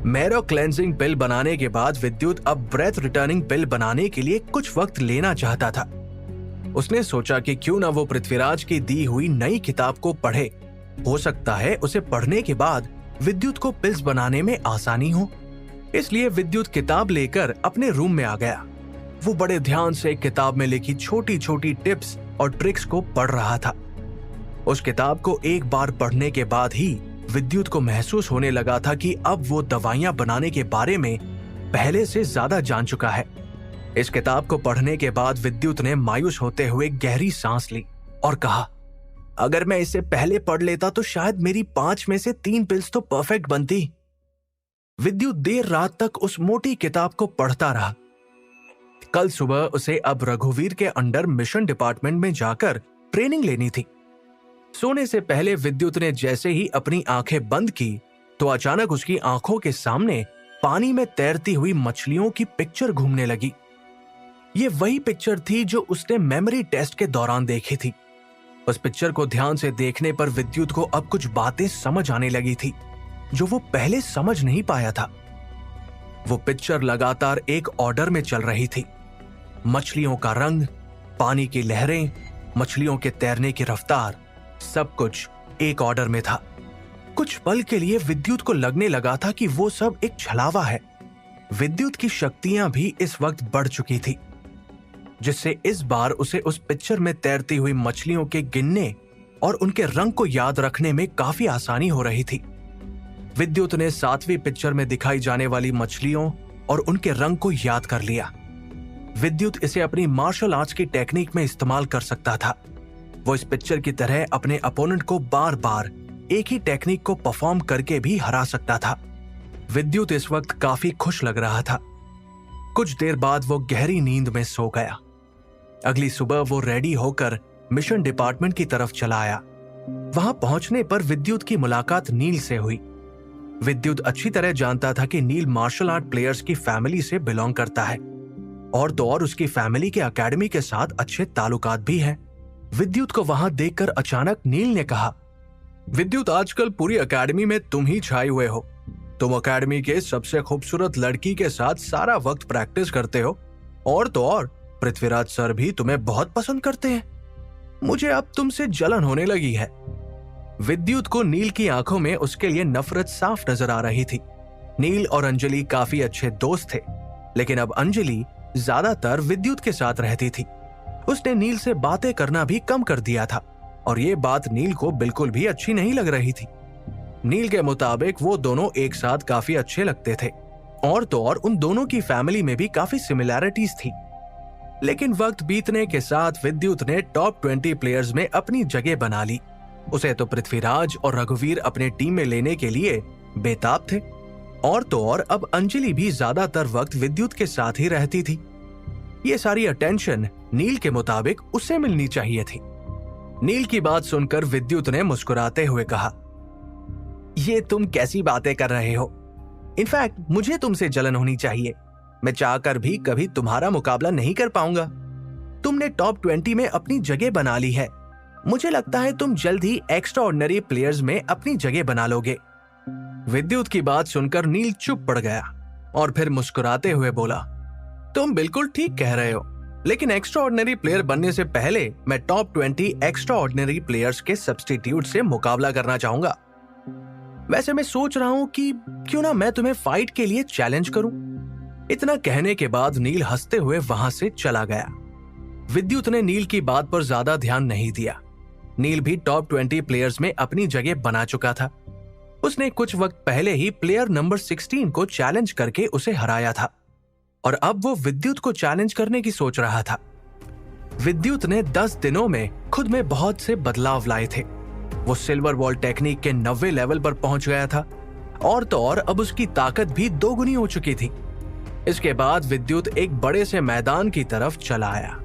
मैरो क्लेंजिंग पिल बनाने के बाद विद्युत अब ब्रेथ रिटर्निंग पिल बनाने के लिए कुछ वक्त लेना चाहता था। उसने सोचा कि क्यों ना वो पृथ्वीराज की दी हुई नई किताब को पढ़े। हो सकता है उसे पढ़ने के बाद विद्युत को पिल्स बनाने में आसानी हो। इसलिए विद्युत किताब लेकर अपने रूम में आ गया। वो बड़े ध्यान से किताब में लिखी छोटी छोटी टिप्स और ट्रिक्स को पढ़ रहा था। उस किताब को एक बार पढ़ने के बाद ही विद्युत को महसूस होने लगा था कि अब वो दवाइयां बनाने के बारे में पहले से ज्यादा जान चुका है। इस किताब को पढ़ने के बाद विद्युत ने मायूस होते हुए गहरी सांस ली और कहा, अगर मैं इसे पहले पढ़ लेता तो शायद मेरी 5 में से 3 पिल्स तो परफेक्ट बनती। विद्युत देर रात तक उस मोटी किताब को पढ़ता रहा। कल सुबह उसे अब रघुवीर के अंडर मिशन डिपार्टमेंट में जाकर ट्रेनिंग लेनी थी। सोने से पहले विद्युत ने जैसे ही अपनी आंखें बंद की तो अचानक उसकी आंखों के सामने पानी में तैरती हुई मछलियों की पिक्चर घूमने लगी। ये वही पिक्चर थी जो उसने मेमोरी टेस्ट के दौरान देखी थी। उस पिक्चर को ध्यान से देखने पर विद्युत को अब कुछ बातें समझ आने लगी थी जो वो पहले समझ नहीं पाया था। वो पिक्चर लगातार एक ऑर्डर में चल रही थी। मछलियों का रंग, पानी की लहरें, मछलियों के तैरने की रफ्तार, सब कुछ एक ऑर्डर में था। कुछ पल के लिए विद्युत को लगने लगा था कि वो सब एक छलावा है। विद्युत की शक्तियां भी इस वक्त बढ़ चुकी थी, जिससे इस बार उसे उस पिक्चर में तैरती हुई मछलियों के गिनने और उनके रंग को याद रखने में काफी आसानी हो रही थी। विद्युत ने 7वीं पिक्चर में दिखाई जाने वाली मछलियों और उनके रंग को याद कर लिया। विद्युत इसे अपनी मार्शल आर्ट्स की टेक्निक में इस्तेमाल कर सकता था। वो इस पिक्चर की तरह अपने अपोनेंट को बार बार एक ही टेक्निक को परफॉर्म करके भी हरा सकता था। विद्युत इस वक्त काफी खुश लग रहा था। कुछ देर बाद वो गहरी नींद में सो गया। अगली सुबह वो रेडी होकर मिशन डिपार्टमेंट की तरफ चला आया। वहां पहुंचने पर विद्युत की मुलाकात नील से हुई। विद्युत अच्छी तरह जानता था कि नील मार्शल आर्ट प्लेयर्स की फैमिली से बिलोंग करता है और तो और उसकी फैमिली के एकेडमी के साथ अच्छे ताल्लुकात भी हैं। विद्युत को वहां देखकर अचानक नील ने कहा, विद्युत, आजकल पूरी एकेडमी में तुम ही छाए हुए हो। तुम एकेडमी के सबसे खूबसूरत लड़की के साथ सारा वक्त प्रैक्टिस करते हो और तो और पृथ्वीराज सर भी तुम्हें बहुत पसंद करते हैं। मुझे अब तुमसे जलन होने लगी है। विद्युत को नील की आंखों में उसके लिए नफरत साफ नजर आ रही थी। नील और अंजलि काफी अच्छे दोस्त थे, लेकिन अब अंजलि ज्यादातर विद्युत के साथ रहती थी। उसने नील से बातें करना भी कम कर दिया था और ये बात नील को बिल्कुल भी अच्छी नहीं लग रही थी। नील के मुताबिक वो दोनों एक साथ काफी अच्छे लगते थे और तो और उन दोनों की फैमिली में भी काफी सिमिलैरिटीज थी। लेकिन वक्त बीतने के साथ विद्युत ने टॉप 20 प्लेयर्स में अपनी जगह बना ली। उसे तो पृथ्वीराज और रघुवीर अपने टीम में लेने के लिए बेताब थे और तो और अब अंजलि भी ज्यादातर वक्त विद्युत के साथ ही रहती थी। ये सारी अटेंशन नील के मुताबिक उसे मिलनी चाहिए थी। नील की बात सुनकर विद्युत ने मुस्कुराते हुए कहा, ये तुम कैसी बातें कर रहे हो? इनफैक्ट मुझे तुमसे जलन होनी चाहिए। मैं चाहकर भी कभी तुम्हारा मुकाबला नहीं कर पाऊंगा। तुमने टॉप 20 में अपनी जगह बना ली है। मुझे लगता है तुम जल्द ही एक्स्ट्रा ऑर्डिनरी प्लेयर्स में अपनी जगह बना लोगे। विद्युत की बात सुनकर नील चुप पड़ गया और फिर मुस्कुराते हुए बोला, तुम बिल्कुल ठीक कह रहे हो, लेकिन एक्स्ट्रा ऑर्डिनरी प्लेयर बनने से पहले मैं टॉप 20 एक्स्ट्रा ऑर्डिनरी प्लेयर्स के सब्स्टिट्यूट से मुकाबला करना चाहूंगा। वैसे मैं सोच रहा हूं कि क्यों ना मैं तुम्हें फाइट के लिए चैलेंज करूं। इतना कहने के बाद नील हंसते हुए वहां से चला गया। विद्युत ने नील की बात पर ज्यादा ध्यान नहीं दिया। नील भी टॉप 20 प्लेयर्स में अपनी जगह बना चुका था। उसने कुछ वक्त पहले ही प्लेयर नंबर 16 को चैलेंज करके उसे हराया था और अब वो विद्युत को चैलेंज करने की सोच रहा था। विद्युत ने 10 दिनों में खुद में बहुत से बदलाव लाए थे। वो सिल्वर बॉल टेक्निक के 90 लेवल पर पहुंच गया था और तो और अब उसकी ताकत भी 2 गुनी हो चुकी थी। इसके बाद विद्युत एक बड़े से मैदान की तरफ चला आया।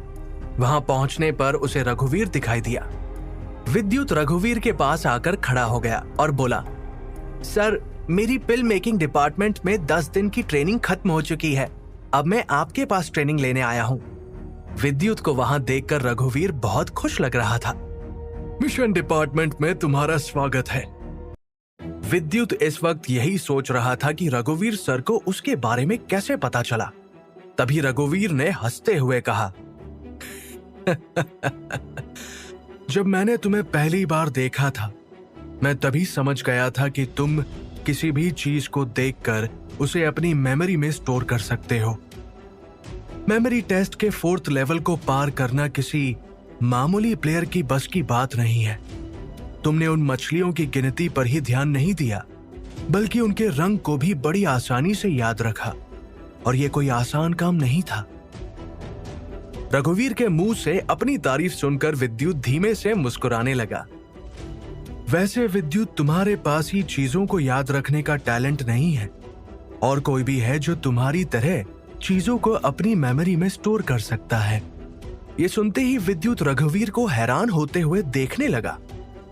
वहां पहुंचने पर उसे रघुवीर दिखाई दिया। विद्युत रघुवीर के पास आकर खड़ा हो गया और बोला, सर, मेरी पिल मेकिंग डिपार्टमेंट में 10 दिन की ट्रेनिंग खत्म हो चुकी है। अब मैं आपके पास ट्रेनिंग लेने आया हूं। विद्युत को वहां देखकर रघुवीर बहुत खुश लग रहा था। मिशन डिपार्टमेंट में तुम्हारा स्वागत है। विद्युत इस वक्त यही सोच रहा था कि रघुवीर सर को उसके बारे में कैसे पता चला। तभी रघुवीर ने हंसते हुए कहा, जब मैंने तुम्हें पहली बार देखा था, मैं तभी समझ गया था कि तुम किसी भी चीज को देखकर उसे अपनी मेमोरी में स्टोर कर सकते हो। मेमोरी टेस्ट के 4th लेवल को पार करना किसी मामूली प्लेयर की बस की बात नहीं है। तुमने उन मछलियों की गिनती पर ही ध्यान नहीं दिया, बल्कि उनके रंग को भी बड़ी आसानी से याद रखा, और यह कोई आसान काम नहीं था। रघुवीर के मुंह से अपनी तारीफ सुनकर विद्युत धीमे से मुस्कुराने लगा। वैसे विद्युत, तुम्हारे पास ही चीजों को याद रखने का टैलेंट नहीं है, और कोई भी है जो तुम्हारी तरह चीजों को अपनी मेमोरी में स्टोर कर सकता है। ये सुनते ही विद्युत रघुवीर को हैरान होते हुए देखने लगा।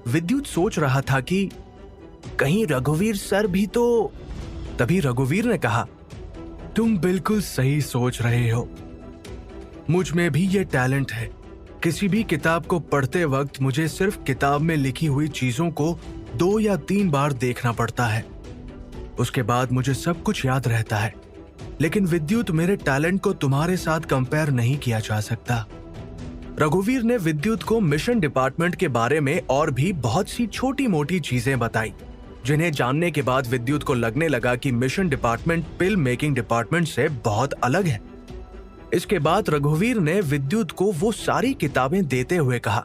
विद्युत सोच रहा था कि कहीं रघुवीर सर भी तो। तभी रघुवीर ने कहा, तुम बिल्कुल सही सोच रहे हो। मुझ में भी ये टैलेंट है। किसी भी किताब को पढ़ते वक्त मुझे सिर्फ किताब में लिखी हुई चीजों को 2 या 3 बार देखना पड़ता है। उसके बाद मुझे सब कुछ याद रहता है। लेकिन विद्युत, मेरे टैलेंट को तुम्हारे साथ कंपेयर नहीं किया जा सकता। रघुवीर ने विद्युत को मिशन डिपार्टमेंट के बारे में और भी बहुत सी छोटी मोटी चीजें बताई, जिन्हें जानने के बाद विद्युत को लगने लगा कि mission department film making department से बहुत अलग है। इसके बाद रघुवीर ने विद्युत को वो सारी किताबें देते हुए कहा,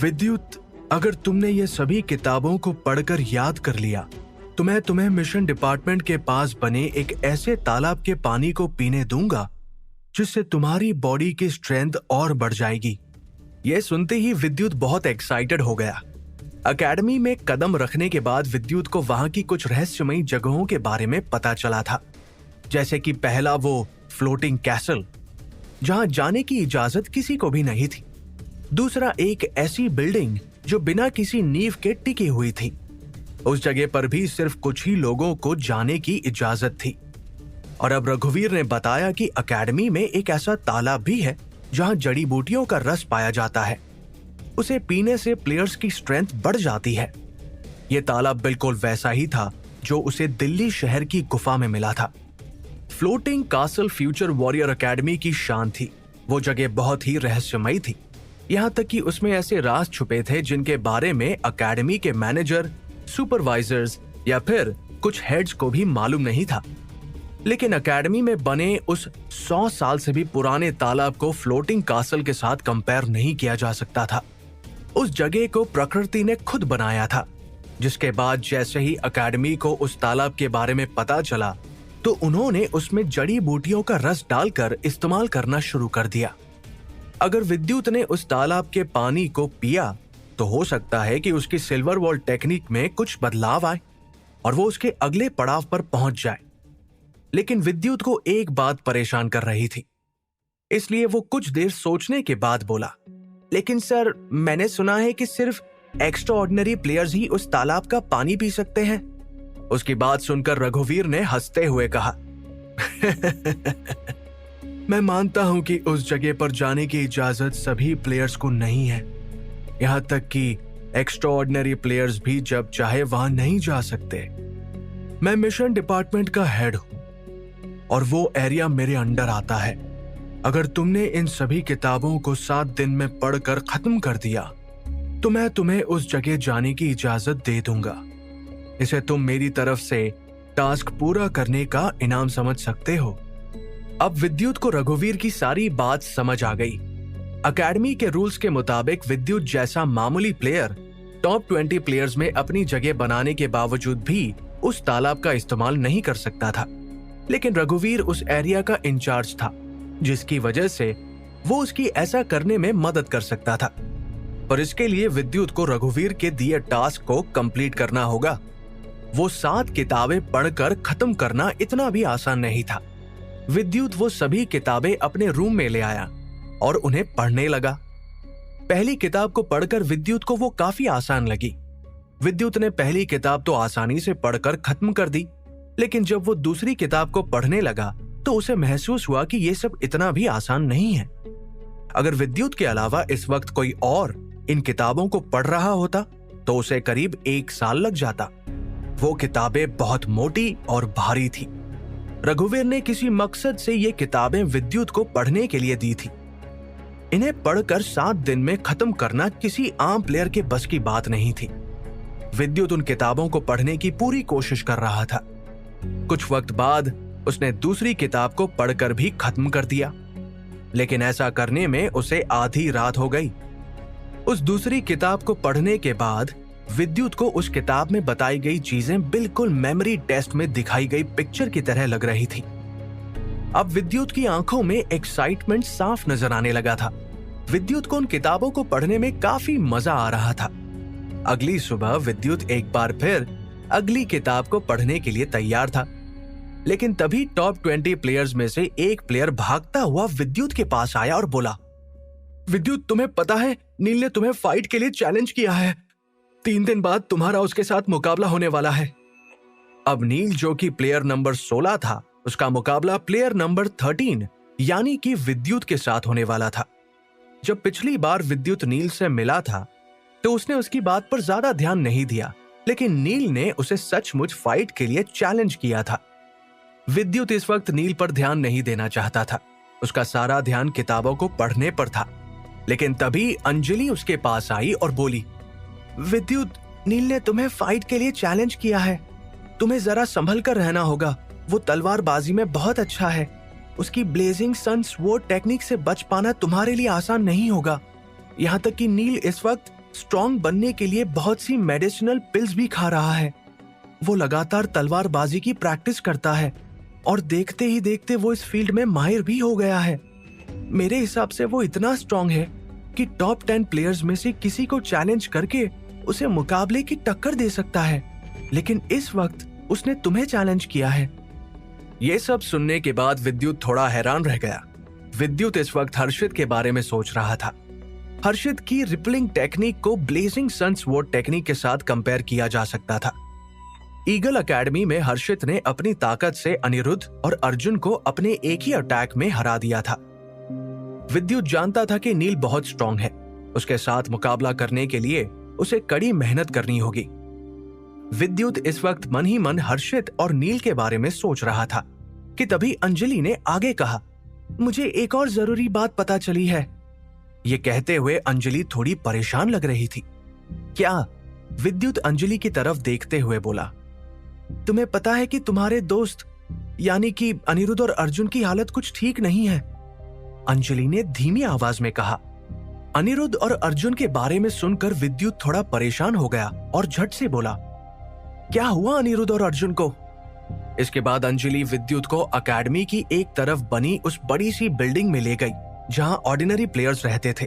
विद्युत, अगर तुमने ये सभी किताबों को पढ़कर याद कर लिया तो मैं तुम्हें मिशन डिपार्टमेंट के पास बने एक ऐसे तालाब के पानी को पीने दूंगा जिससे तुम्हारी बॉडी की स्ट्रेंथ और बढ़ जाएगी। यह सुनते ही विद्युत बहुत एक्साइटेड हो गया। एकेडमी में कदम रखने के बाद विद्युत को वहां की कुछ रहस्यमयी जगहों के बारे में पता चला था, जैसे कि पहला वो फ्लोटिंग कैसल, जहां जाने की इजाजत किसी को भी नहीं थी। दूसरा, एक ऐसी बिल्डिंग जो बिना किसी नींव के टिकी हुई थी। उस जगह पर भी सिर्फ कुछ ही लोगों को जाने की इजाजत थी। और अब रघुवीर ने बताया कि एकेडमी में एक ऐसा तालाब भी है जहां जड़ी बूटियों का रस पाया जाता है। उसे पीने से प्लेयर्स की स्ट्रेंथ बढ़ जाती है। यह तालाब बिल्कुल वैसा ही था जो उसे दिल्ली शहर की गुफा में मिला था। Floating castle future warrior academy की शान थी। वो जगह बहुत ही रहस्यमयी थी, यहाँ तक कि उसमें ऐसे राज छुपे थे जिनके बारे में एकेडमी के मैनेजर, सुपरवाइजर्स या फिर कुछ हेड्स को भी मालूम नहीं था। लेकिन एकेडमी में बने उस 100 साल से भी पुराने तालाब को फ्लोटिंग कासल के साथ कंपेयर नहीं किया जा सकता था। उस जगह को प्रकृति ने खुद बनाया था, जिसके बाद जैसे ही एकेडमी को उस तालाब के बारे में पता चला तो उन्होंने उसमें जड़ी बूटियों का रस डालकर इस्तेमाल करना शुरू कर दिया। अगर विद्युत ने उस तालाब के पानी को पिया तो हो सकता है कि उसकी सिल्वर वॉल टेक्निक में कुछ बदलाव आए और वो उसके अगले पड़ाव पर पहुंच जाए। लेकिन विद्युत को एक बात परेशान कर रही थी, इसलिए वो कुछ देर सोचने के बाद बोला, लेकिन सर, मैंने सुना है कि सिर्फ एक्स्ट्रा ऑर्डिनरी प्लेयर्स ही उस तालाब का पानी पी सकते हैं। उसकी बात सुनकर रघुवीर ने हंसते हुए कहा, मैं मानता हूं कि उस जगह पर जाने की इजाजत सभी प्लेयर्स को नहीं है। यहां तक कि एक्स्ट्रा ऑर्डिनरी प्लेयर्स भी जब चाहे वहां नहीं जा सकते। मैं मिशन डिपार्टमेंट का हेड हूं और वो एरिया मेरे अंडर आता है। अगर तुमने इन सभी किताबों को 7 दिन में पढ़कर खत्म कर दिया तो मैं तुम्हें उस जगह जाने की इजाजत दे दूंगा। इसे तुम मेरी तरफ से टास्क पूरा करने का इनाम समझ सकते हो। अब विद्युत को रघुवीर की सारी बात समझ आ गई। एकेडमी के रूल्स के मुताबिक विद्युत जैसा मामूली प्लेयर टॉप 20 प्लेयर्स में अपनी जगह बनाने के बावजूद भी उस तालाब का इस्तेमाल नहीं कर सकता था। लेकिन रघुवीर उस एरिया का इंचार्ज था, जिसकी वजह से वो उसकी ऐसा करने में मदद कर सकता था। पर इसके लिए विद्युत को रघुवीर के दिए टास्क को कंप्लीट करना होगा। वो 7 किताबें पढ़कर खत्म करना इतना भी आसान नहीं था। विद्युत वो सभी किताबें अपने रूम में ले आया और उन्हें पढ़ने लगा। पहली किताब को पढ़कर विद्युत को वो काफी आसान लगी। विद्युत ने पहली किताब तो आसानी से पढ़कर खत्म कर दी, लेकिन जब वो दूसरी किताब को पढ़ने लगा तो उसे महसूस हुआ कि ये सब इतना भी आसान नहीं है। अगर विद्युत के अलावा इस वक्त कोई और इन किताबों को पढ़ रहा होता तो उसे करीब 1 साल लग जाता। वो किताबें बहुत मोटी और भारी थी। रघुवीर ने किसी मकसद से ये किताबें विद्युत को पढ़ने के लिए दी थी। इन्हें पढ़कर 7 दिन में खत्म करना किसी आम प्लेयर के बस की बात नहीं थी। विद्युत उन किताबों को पढ़ने की पूरी कोशिश कर रहा था। कुछ वक्त बाद उसने दूसरी किताब को पढ़कर भी खत्म कर दिया, लेकिन ऐसा करने में उसे आधी रात हो गई। उस दूसरी किताब को पढ़ने के बाद विद्युत को उस किताब में बताई गई चीजें बिल्कुल मेमोरी टेस्ट में दिखाई गई पिक्चर की तरह लग रही थी। अब विद्युत की आंखों में एक्साइटमेंट साफ नजर आने लगा था। विद्युत को उन किताबों को पढ़ने में काफी मजा आ रहा था। अगली सुबह विद्युत एक बार फिर अगली किताब को पढ़ने के लिए तैयार था, लेकिन तभी टॉप 20 प्लेयर्स में से एक प्लेयर भागता हुआ विद्युत के पास आया और बोला, विद्युत, तुम्हें पता है नील ने तुम्हें फाइट के लिए चैलेंज किया है। 3 दिन बाद तुम्हारा उसके साथ मुकाबला होने वाला है। अब नील, जो कि प्लेयर नंबर 16 था, उसका मुकाबला प्लेयर नंबर 13 यानी कि विद्युत के साथ होने वाला था। जब पिछली बार विद्युत नील से मिला था तो उसने उसकी बात पर ज्यादा ध्यान नहीं दिया, लेकिन नील ने उसे सचमुच फाइट के लिए चैलेंज किया था। विद्युत इस वक्त नील पर ध्यान नहीं देना चाहता था। उसका सारा ध्यान किताबों को पढ़ने पर था। लेकिन तभी अंजलि उसके पास आई और बोली, विद्युत, नील ने तुम्हें फाइट के लिए चैलेंज किया है। तुम्हें जरा संभल कर रहना होगा। वो तलवारबाजी में बहुत अच्छा है। उसकी ब्लेजिंग सन स्वॉर्ड टेक्निक से बच पाना तुम्हारे लिए आसान नहीं होगा। यहाँ तक कि नील इस वक्त स्ट्रॉन्ग बनने के लिए बहुत सी मेडिसिनल पिल्स भी खा रहा है। वो लगातार तलवारबाजी की प्रैक्टिस करता है और देखते ही देखते वो इस फील्ड में माहिर भी हो गया है। मेरे हिसाब से वो इतना स्ट्रॉन्ग है कि टॉप 10 प्लेयर्स में से किसी को चैलेंज करके उसे मुकाबले की टक्कर दे सकता है, लेकिन इस वक्त उसने तुम्हें चैलेंज किया है। ये सब सुनने के बाद विद्युत थोड़ा हैरान रह गया। विद्युत इस वक्त हर्षित के बारे में सोच रहा था। हर्षित की रिपलिंग टेक्निक को ब्लेजिंग सन स्वॉर्ड टेक्निक के साथ कंपेयर किया जा सकता था। ईगल एकेडमी में हर्षित ने अपनी ताकत से अनिरुद्ध और अर्जुन को अपने एक ही अटैक में हरा दिया था। विद्युत जानता था कि नील बहुत स्ट्रॉन्ग है। उसके साथ मुकाबला करने के लिए उसे कड़ी मेहनत करनी होगी। विद्युत इस वक्त मन ही मन हर्षित और नील के बारे में सोच रहा था कि तभी अंजलि ने आगे कहा, मुझे एक और जरूरी बात पता चली है। ये कहते हुए अंजलि थोड़ी परेशान लग रही थी। क्या? विद्युत अंजलि की तरफ देखते हुए बोला, तुम्हें पता है कि तुम्हारे दोस्त यानी कि अनिरुद्ध और अर्जुन की हालत कुछ ठीक नहीं है। अंजलि ने धीमी आवाज में कहा। अनिरुद्ध और अर्जुन के बारे में सुनकर विद्युत थोड़ा परेशान हो गया और झट से बोला, क्या हुआ अनिरुद्ध और अर्जुन को? इसके बाद अंजलि विद्युत को एकेडमी की एक तरफ बनी उस बड़ी सी बिल्डिंग में ले गई जहां ऑर्डिनरी प्लेयर्स रहते थे।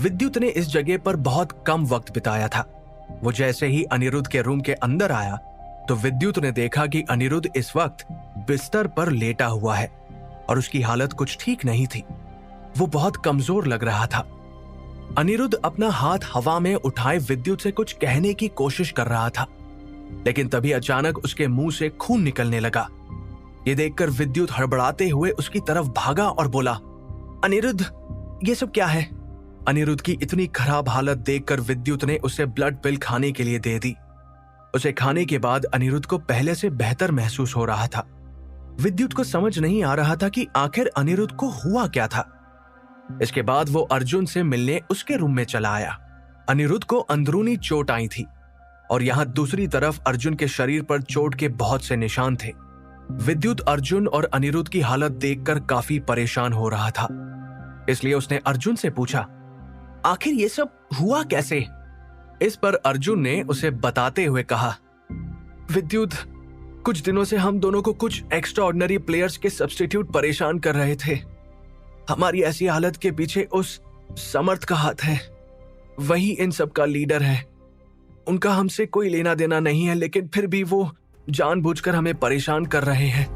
विद्युत ने इस जगह पर बहुत कम वक्त बिताया था। वो जैसे ही अनिरुद्ध के रूम के अंदर आया तो विद्युत ने देखा कि अनिरुद्ध इस वक्त बिस्तर पर लेटा हुआ है और उसकी हालत कुछ ठीक नहीं थी। वो बहुत कमजोर लग रहा था। अनिरुद्ध अपना हाथ हवा में उठाए विद्युत से कुछ कहने की कोशिश कर रहा था, लेकिन तभी अचानक उसके मुंह से खून निकलने लगा। ये देखकर विद्युत हड़बड़ाते हुए उसकी तरफ भागा और बोला, अनिरुद्ध, ये सब क्या है? अनिरुद्ध की इतनी खराब हालत देखकर विद्युत ने उसे ब्लड पिल खाने के लिए दे दी। उसे खाने के बाद अनिरुद्ध को पहले से बेहतर महसूस हो रहा था। विद्युत को समझ नहीं आ रहा था कि आखिर अनिरुद्ध को हुआ क्या था। इसके बाद वो अर्जुन से मिलने उसके रूम में चला आया। अनिरुद्ध को अंदरूनी चोट आई थी और यहाँ दूसरी तरफ अर्जुन के शरीर पर चोट के बहुत से निशान थे। विद्युत अर्जुन और अनिरुद्ध की हालत देखकर काफी परेशान हो रहा था, इसलिए उसने अर्जुन से पूछा, आखिर ये सब हुआ कैसे? इस पर अर्जुन ने उसे बताते हुए कहा, विद्युत, कुछ दिनों से हम दोनों को कुछ एक्स्ट्रा ऑर्डिनरी प्लेयर्स के सब्स्टिट्यूट परेशान कर रहे थे। हमारी ऐसी हालत के पीछे उस समर्थ का हाथ है। वही इन सब का लीडर है। उनका हमसे कोई लेना देना नहीं है, लेकिन फिर भी वो जानबूझकर हमें परेशान कर रहे हैं।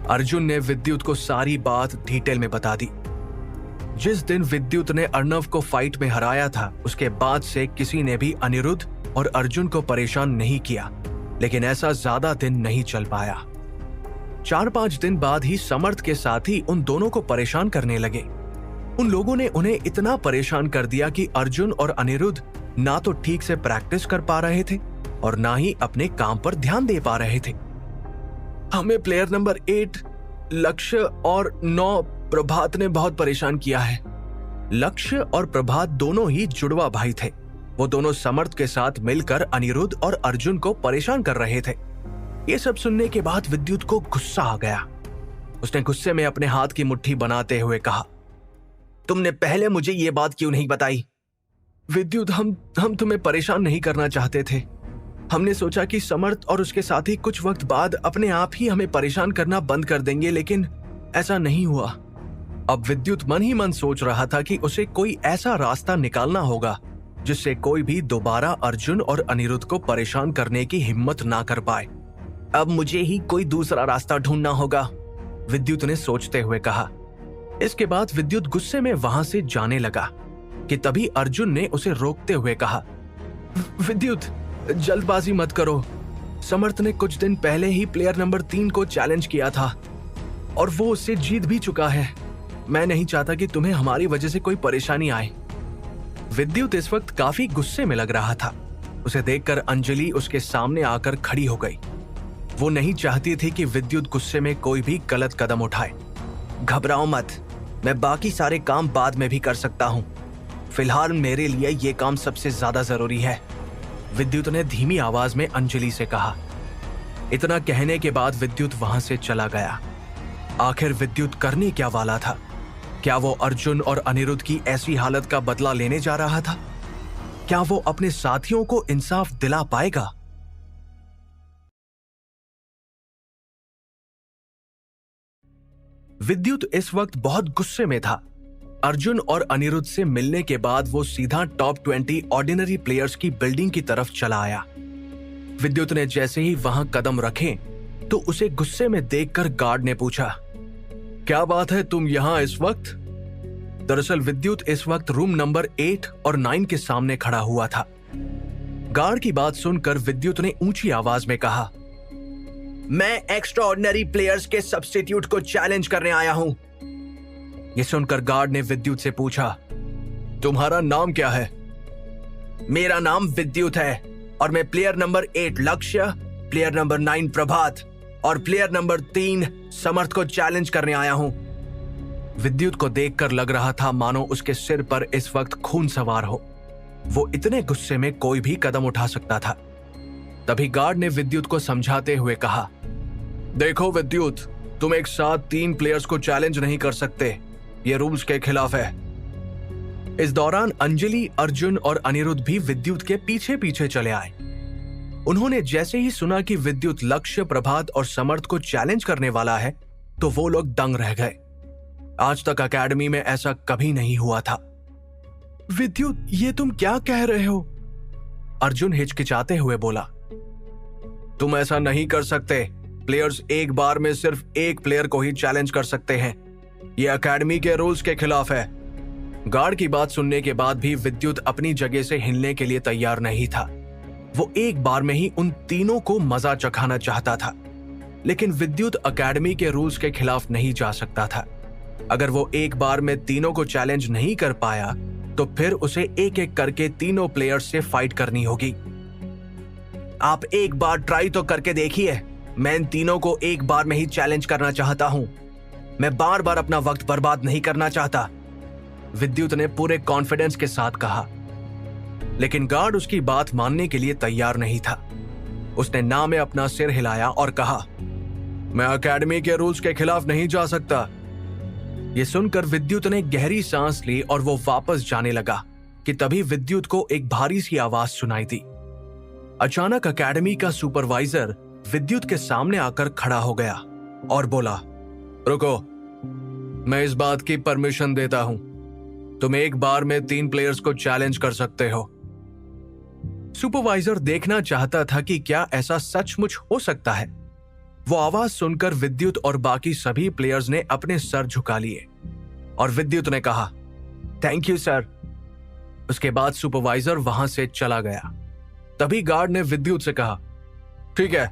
अर्जुन ने विद्युत को सारी बात डिटेल में बता दी। जिस दिन विद्युत ने अर्णव को फाइट में हराया था, उसके बाद से किसी ने भी अनिरुद्ध और अर्जुन को परेशान नहीं किया, लेकिन ऐसा ज्यादा दिन नहीं चल पाया। 4-5 दिन बाद ही समर्थ के साथी उन दोनों को परेशान करने लगे। उन लोगों ने उन्हें इतना परेशान कर दिया कि अर्जुन और अनिरुद्ध ना तो ठीक से प्रैक्टिस कर पा रहे थे और ना ही अपने काम पर ध्यान दे पा रहे थे। हमें प्लेयर नंबर 8 लक्ष्य और 9 प्रभात ने बहुत परेशान किया है। लक्ष्य और प्रभात दोनों ही जुड़वा भाई थे। वो दोनों समर्थ के साथ मिलकर अनिरुद्ध और अर्जुन को परेशान कर रहे थे। ये सब सुनने के बाद विद्युत को गुस्सा आ गया। उसने गुस्से में अपने हाथ की मुट्ठी बनाते हुए कहा, तुमने पहले मुझे ये बात क्यों नहीं बताई? विद्युत, हम तुम्हें परेशान नहीं करना चाहते थे। हमने सोचा कि समर्थ और उसके साथी कुछ वक्त बाद अपने आप ही हमें परेशान करना बंद कर देंगे, लेकिन ऐसा नहीं हुआ। अब विद्युत मन ही मन सोच रहा था कि उसे कोई ऐसा रास्ता निकालना होगा जिससे कोई भी दोबारा अर्जुन और अनिरुद्ध को परेशान करने की हिम्मत ना कर पाए। अब मुझे ही कोई दूसरा रास्ता ढूंढना होगा, विद्युत ने सोचते हुए कहा। इसके बाद विद्युत गुस्से में वहां से जाने लगा कि तभी अर्जुन ने उसे रोकते हुए कहा, विद्युत, जल्दबाजी मत करो। समर्थ ने कुछ दिन पहले ही प्लेयर नंबर 3 को चैलेंज किया था और वो उससे जीत भी चुका है। मैं नहीं चाहता कि तुम्हें हमारी वजह से कोई परेशानी आए। विद्युत इस वक्त काफी गुस्से में लग रहा था। उसे देखकर अंजलि उसके सामने आकर खड़ी हो गई। वो नहीं चाहती थी कि विद्युत गुस्से में कोई भी गलत कदम उठाए। घबराओ मत, मैं बाकी सारे काम बाद में भी कर सकता हूँ। फिलहाल मेरे लिए ये काम सबसे ज्यादा जरूरी है, विद्युत ने धीमी आवाज में अंजलि से कहा। इतना कहने के बाद विद्युत वहां से चला गया। आखिर विद्युत करने क्या वाला था? क्या वो अर्जुन और अनिरुद्ध की ऐसी हालत का बदला लेने जा रहा था? क्या वो अपने साथियों को इंसाफ दिला पाएगा? विद्युत इस वक्त बहुत गुस्से में था। अर्जुन और अनिरुद्ध से मिलने के बाद वो सीधा टॉप 20 ऑर्डिनरी प्लेयर्स की बिल्डिंग की तरफ चला आया। विद्युत ने जैसे ही वहां कदम रखे तो उसे गुस्से में देखकर गार्ड ने पूछा, क्या बात है, तुम यहां इस वक्त? दरअसल विद्युत इस वक्त रूम नंबर 8 और 9 के सामने खड़ा हुआ था। गार्ड की बात सुनकर विद्युत ने ऊंची आवाज में कहा, मैं एक्स्ट्रा ऑर्डिनरी प्लेयर्स के सब्स्टिट्यूट को चैलेंज करने आया हूं। यह सुनकर गार्ड ने विद्युत से पूछा, तुम्हारा नाम क्या है? मेरा नाम विद्युत है और मैं प्लेयर नंबर 8 लक्ष्य, प्लेयर नंबर 9 प्रभात और प्लेयर नंबर 3 समर्थ को चैलेंज करने आया हूं। विद्युत को देखकर लग रहा था मानो उसके सिर पर इस वक्त खून सवार हो। वो इतने गुस्से में कोई भी कदम उठा सकता था। तभी गार्ड ने विद्युत को समझाते हुए कहा, देखो विद्युत, तुम एक साथ 3 प्लेयर्स को चैलेंज नहीं कर सकते, ये रूल्स के खिलाफ है। इस दौरान अंजलि, अर्जुन और अनिरुद्ध भी विद्युत के पीछे पीछे चले आए। उन्होंने जैसे ही सुना कि विद्युत लक्ष्य, प्रभात और समर्थ को चैलेंज करने वाला है तो वो लोग दंग रह गए। आज तक एकेडमी में ऐसा कभी नहीं हुआ था। विद्युत, ये तुम क्या कह रहे हो? अर्जुन हिचकिचाते हुए बोला, तुम ऐसा नहीं कर सकते। प्लेयर्स एक बार में सिर्फ एक प्लेयर को ही चैलेंज कर सकते हैं, यह एकेडमी के रूल्स के खिलाफ है। गार्ड की बात सुनने के बाद भी विद्युत अपनी जगह से हिलने के लिए तैयार नहीं था। वो एक बार में ही उन तीनों को मजा चखाना चाहता था, लेकिन विद्युत एकेडमी के रूल्स के खिलाफ नहीं जा सकता था। अगर वो एक बार में तीनों को चैलेंज नहीं कर पाया तो फिर उसे एक एक करके तीनों प्लेयर्स से फाइट करनी होगी। आप एक बार ट्राई तो करके देखिए, मैं इन तीनों को एक बार में ही चैलेंज करना चाहता हूं। मैं बार बार अपना वक्त बर्बाद नहीं करना चाहता, विद्युत ने पूरे कॉन्फिडेंस के साथ कहा। लेकिन गार्ड उसकी बात मानने के लिए तैयार नहीं था। उसने ना में अपना सिर हिलाया और कहा, मैं एकेडमी के रूल्स के खिलाफ नहीं जा सकता। यह सुनकर विद्युत ने गहरी सांस ली और वो वापस जाने लगा कि तभी विद्युत को एक भारी सी आवाज सुनाई दी। अचानक एकेडमी का सुपरवाइजर विद्युत के सामने आकर खड़ा हो गया और बोला, रुको, मैं इस बात की परमिशन देता हूं। तुम एक बार में 3 प्लेयर्स को चैलेंज कर सकते हो। सुपरवाइजर देखना चाहता था कि क्या ऐसा सचमुच हो सकता है। वो आवाज सुनकर विद्युत और बाकी सभी प्लेयर्स ने अपने सर झुका लिए और विद्युत ने कहा, थैंक यू सर। उसके बाद सुपरवाइजर वहां से चला गया। तभी गार्ड ने विद्युत से कहा, ठीक है,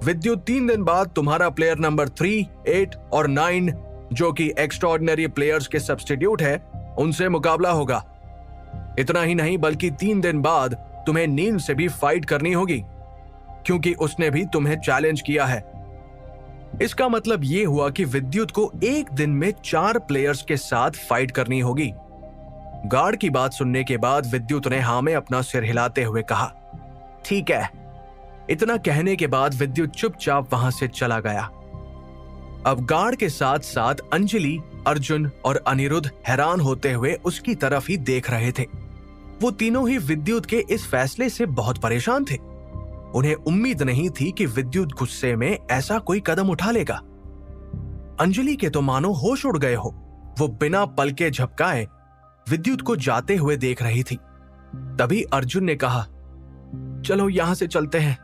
विद्युत 3 दिन बाद तुम्हारा प्लेयर नंबर 3, 8 और 9 जो कि एक्स्ट्राऑर्डिनरी प्लेयर्स के सब्स्टिट्यूट है, उनसे मुकाबला होगा। इतना ही नहीं बल्कि 3 दिन बाद तुम्हें नील से भी फाइट करनी होगी, क्योंकि उसने भी तुम्हें चैलेंज किया है। इसका मतलब यह हुआ कि विद्युत को एक दिन में 4 प्लेयर्स के साथ फाइट करनी होगी। गार्ड की बात सुनने के बाद विद्युत ने हाँ में अपना सिर हिलाते हुए कहा, ठीक है। इतना कहने के बाद विद्युत चुपचाप वहां से चला गया। अब गार्ड के साथ साथ अंजलि, अर्जुन और अनिरुद्ध हैरान होते हुए उसकी तरफ ही देख रहे थे। वो तीनों ही विद्युत के इस फैसले से बहुत परेशान थे। उन्हें उम्मीद नहीं थी कि विद्युत गुस्से में ऐसा कोई कदम उठा लेगा। अंजलि के तो मानो होश उड़ गए हो। वो बिना पलके झपकाए विद्युत को जाते हुए देख रही थी। तभी अर्जुन ने कहा, चलो यहां से चलते हैं।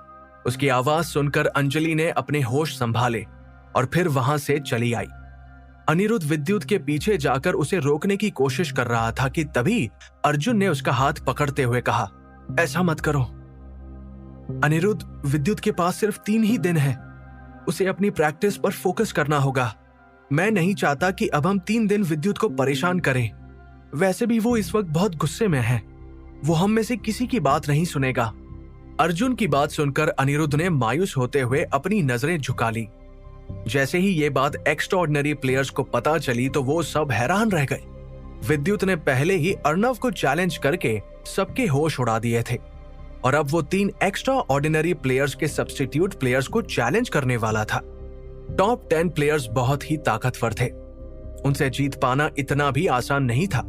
उसकी आवाज सुनकर अंजलि ने अपने होश संभाले और फिर वहां से चली आई। अनिरुद्ध विद्युत के पीछे जाकर उसे रोकने की कोशिश कर रहा था कि तभी अर्जुन ने उसका हाथ पकड़ते हुए कहा, ऐसा मत करो अनिरुद्ध, विद्युत के पास सिर्फ 3 ही दिन है। उसे अपनी प्रैक्टिस पर फोकस करना होगा। मैं नहीं चाहता कि अब हम 3 दिन विद्युत को परेशान करें। वैसे भी वो इस वक्त बहुत गुस्से में है। वो हम में से किसी की बात नहीं सुनेगा। अर्जुन की बात सुनकर अनिरुद्ध ने मायूस होते हुए अपनी नजरें झुका ली। जैसे ही ये बात एक्स्ट्राऑर्डिनरी प्लेयर्स को पता चली तो वो सब हैरान रह गए। विद्युत ने पहले ही अर्णव को चैलेंज करके सबके होश उड़ा दिए थे और अब वो 3 एक्स्ट्राऑर्डिनरी प्लेयर्स के सब्स्टिट्यूट प्लेयर्स को चैलेंज करने वाला था। टॉप 10 प्लेयर्स बहुत ही ताकतवर थे। उनसे जीत पाना इतना भी आसान नहीं था।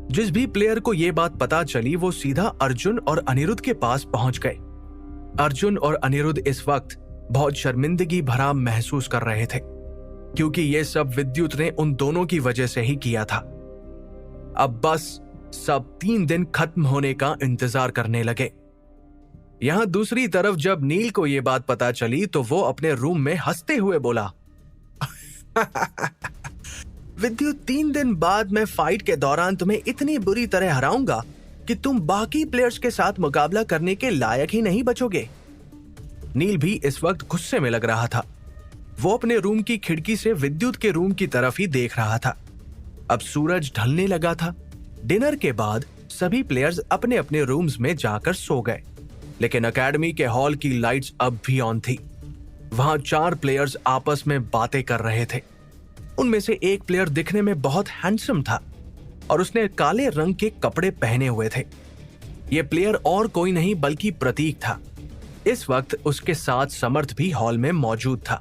जिस भी प्लेयर को यह बात पता चली वो सीधा अर्जुन और अनिरुद्ध के पास पहुंच गए। अर्जुन और अनिरुद्ध इस वक्त बहुत शर्मिंदगी भरा महसूस कर रहे थे, क्योंकि ये सब विद्युत ने उन दोनों की वजह से ही किया था। अब बस सब 3 दिन खत्म होने का इंतजार करने लगे। यहां दूसरी तरफ जब नील को यह बात पता चली तो वो अपने रूम में हंसते हुए बोला, विद्युत 3 दिन बाद मैं फाइट के दौरान तुम्हें इतनी बुरी तरह हराऊंगा कि तुम बाकी प्लेयर्स के साथ मुकाबला करने के लायक ही नहीं बचोगे। नील भी इस वक्त गुस्से में लग रहा था। वो अपने रूम की खिड़की से विद्युत के रूम की तरफ ही देख रहा था। अब सूरज ढलने लगा था। डिनर के बाद सभी प्लेयर्स अपने अपने रूम्स में जाकर सो गए, लेकिन एकेडमी के हॉल की लाइट्स अब भी ऑन थी। वहां 4 प्लेयर्स आपस में बातें कर रहे थे। उनमें से एक प्लेयर दिखने में बहुत हैंडसम था और उसने काले रंग के कपड़े पहने हुए थे। यह प्लेयर और कोई नहीं बल्कि प्रतीक था। इस वक्त उसके साथ समर्थ भी हॉल में मौजूद था।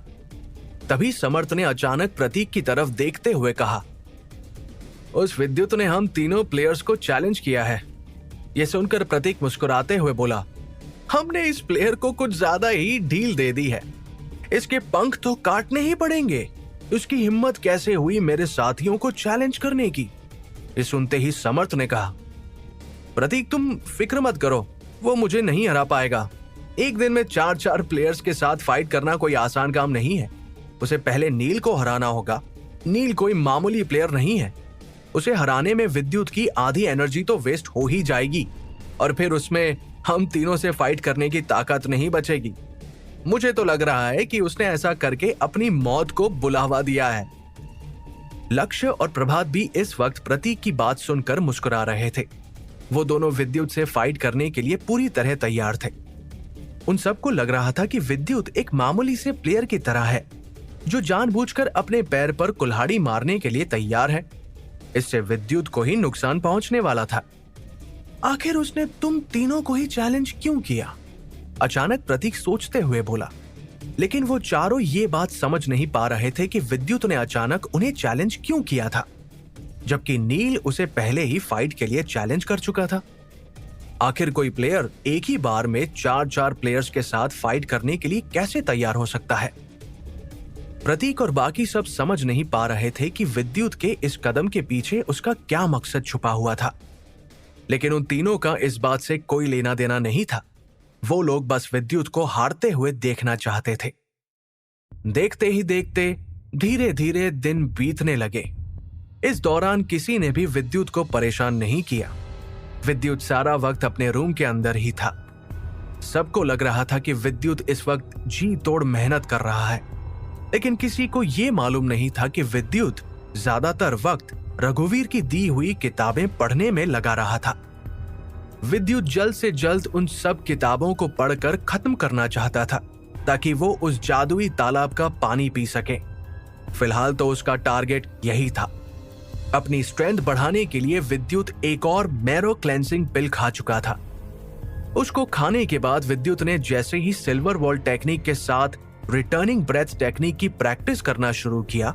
तभी समर्थ ने अचानक प्रतीक की तरफ देखते हुए कहा, उस विद्युत ने हम तीनों प्लेयर्स को चैलेंज किया है। यह सुनकर प्रतीक मुस्कुराते हुए बोला, हमने इस प्लेयर को कुछ ज्यादा ही ढील दे दी है। इसके पंख तो काटने ही पड़ेंगे। उसकी हिम्मत कैसे हुई मेरे साथियों को चैलेंज करने की। ये सुनते ही समर्थ ने कहा, प्रतीक तुम फिक्र मत करो, वो मुझे नहीं हरा पाएगा। एक दिन में 4 प्लेयर्स के साथ फाइट करना कोई आसान काम नहीं है। उसे पहले नील को हराना होगा। नील कोई मामूली प्लेयर नहीं है। उसे हराने में विद्युत की आधी एनर्जी तो वेस्ट हो ही जाएगी और फिर उसमें हम तीनों से फाइट करने की ताकत नहीं बचेगी। मुझे तो लग रहा है कि उसने ऐसा करके अपनी मौत को बुलावा दिया है। लक्ष्य और प्रभात भी इस वक्त प्रतीक की बात सुनकर मुस्कुरा रहे थे। वो दोनों विद्युत से फाइट करने के लिए पूरी तरह तैयार थे। उन सबको लग रहा था कि विद्युत एक मामूली से प्लेयर की तरह है, जो जानबूझकर अपने पैर पर कुल्हाड़ी मारने के लिए तैयार है। इससे विद्युत को ही नुकसान पहुंचने वाला था। आखिर उसने तुम तीनों को ही चैलेंज क्यों किया? अचानक प्रतीक सोचते हुए बोला। लेकिन वो चारों ये बात समझ नहीं पा रहे थे कि विद्युत ने अचानक उन्हें चैलेंज क्यों किया था, जबकि नील उसे पहले ही फाइट के लिए चैलेंज कर चुका था। आखिर कोई प्लेयर एक ही बार में 4 प्लेयर्स के साथ फाइट करने के लिए कैसे तैयार हो सकता है? प्रतीक और बाकी सब समझ नहीं पा रहे थे कि विद्युत के इस कदम के पीछे उसका क्या मकसद छुपा हुआ था। लेकिन उन तीनों का इस बात से कोई लेना देना नहीं था। वो लोग बस विद्युत को हारते हुए देखना चाहते थे। देखते ही देखते धीरे धीरे दिन बीतने लगे। इस दौरान किसी ने भी विद्युत को परेशान नहीं किया। विद्युत सारा वक्त अपने रूम के अंदर ही था। सबको लग रहा था कि विद्युत इस वक्त जी तोड़ मेहनत कर रहा है, लेकिन किसी को यह मालूम नहीं था कि विद्युत ज्यादातर वक्त रघुवीर की दी हुई किताबें पढ़ने में लगा रहा था। विद्युत जल्द से जल्द उन सब किताबों को पढ़कर खत्म करना चाहता था ताकि वो उस जादुई तालाब का पानी पी सके। फिलहाल तो उसका टारगेट यही था। अपनी स्ट्रेंथ बढ़ाने के लिए विद्युत एक और मैरो क्लेंसिंग पिल खा चुका था। उसको खाने के बाद विद्युत ने जैसे ही सिल्वर वॉल टेक्निक के साथ रिटर्निंग ब्रेथ टेक्निक की प्रैक्टिस करना शुरू किया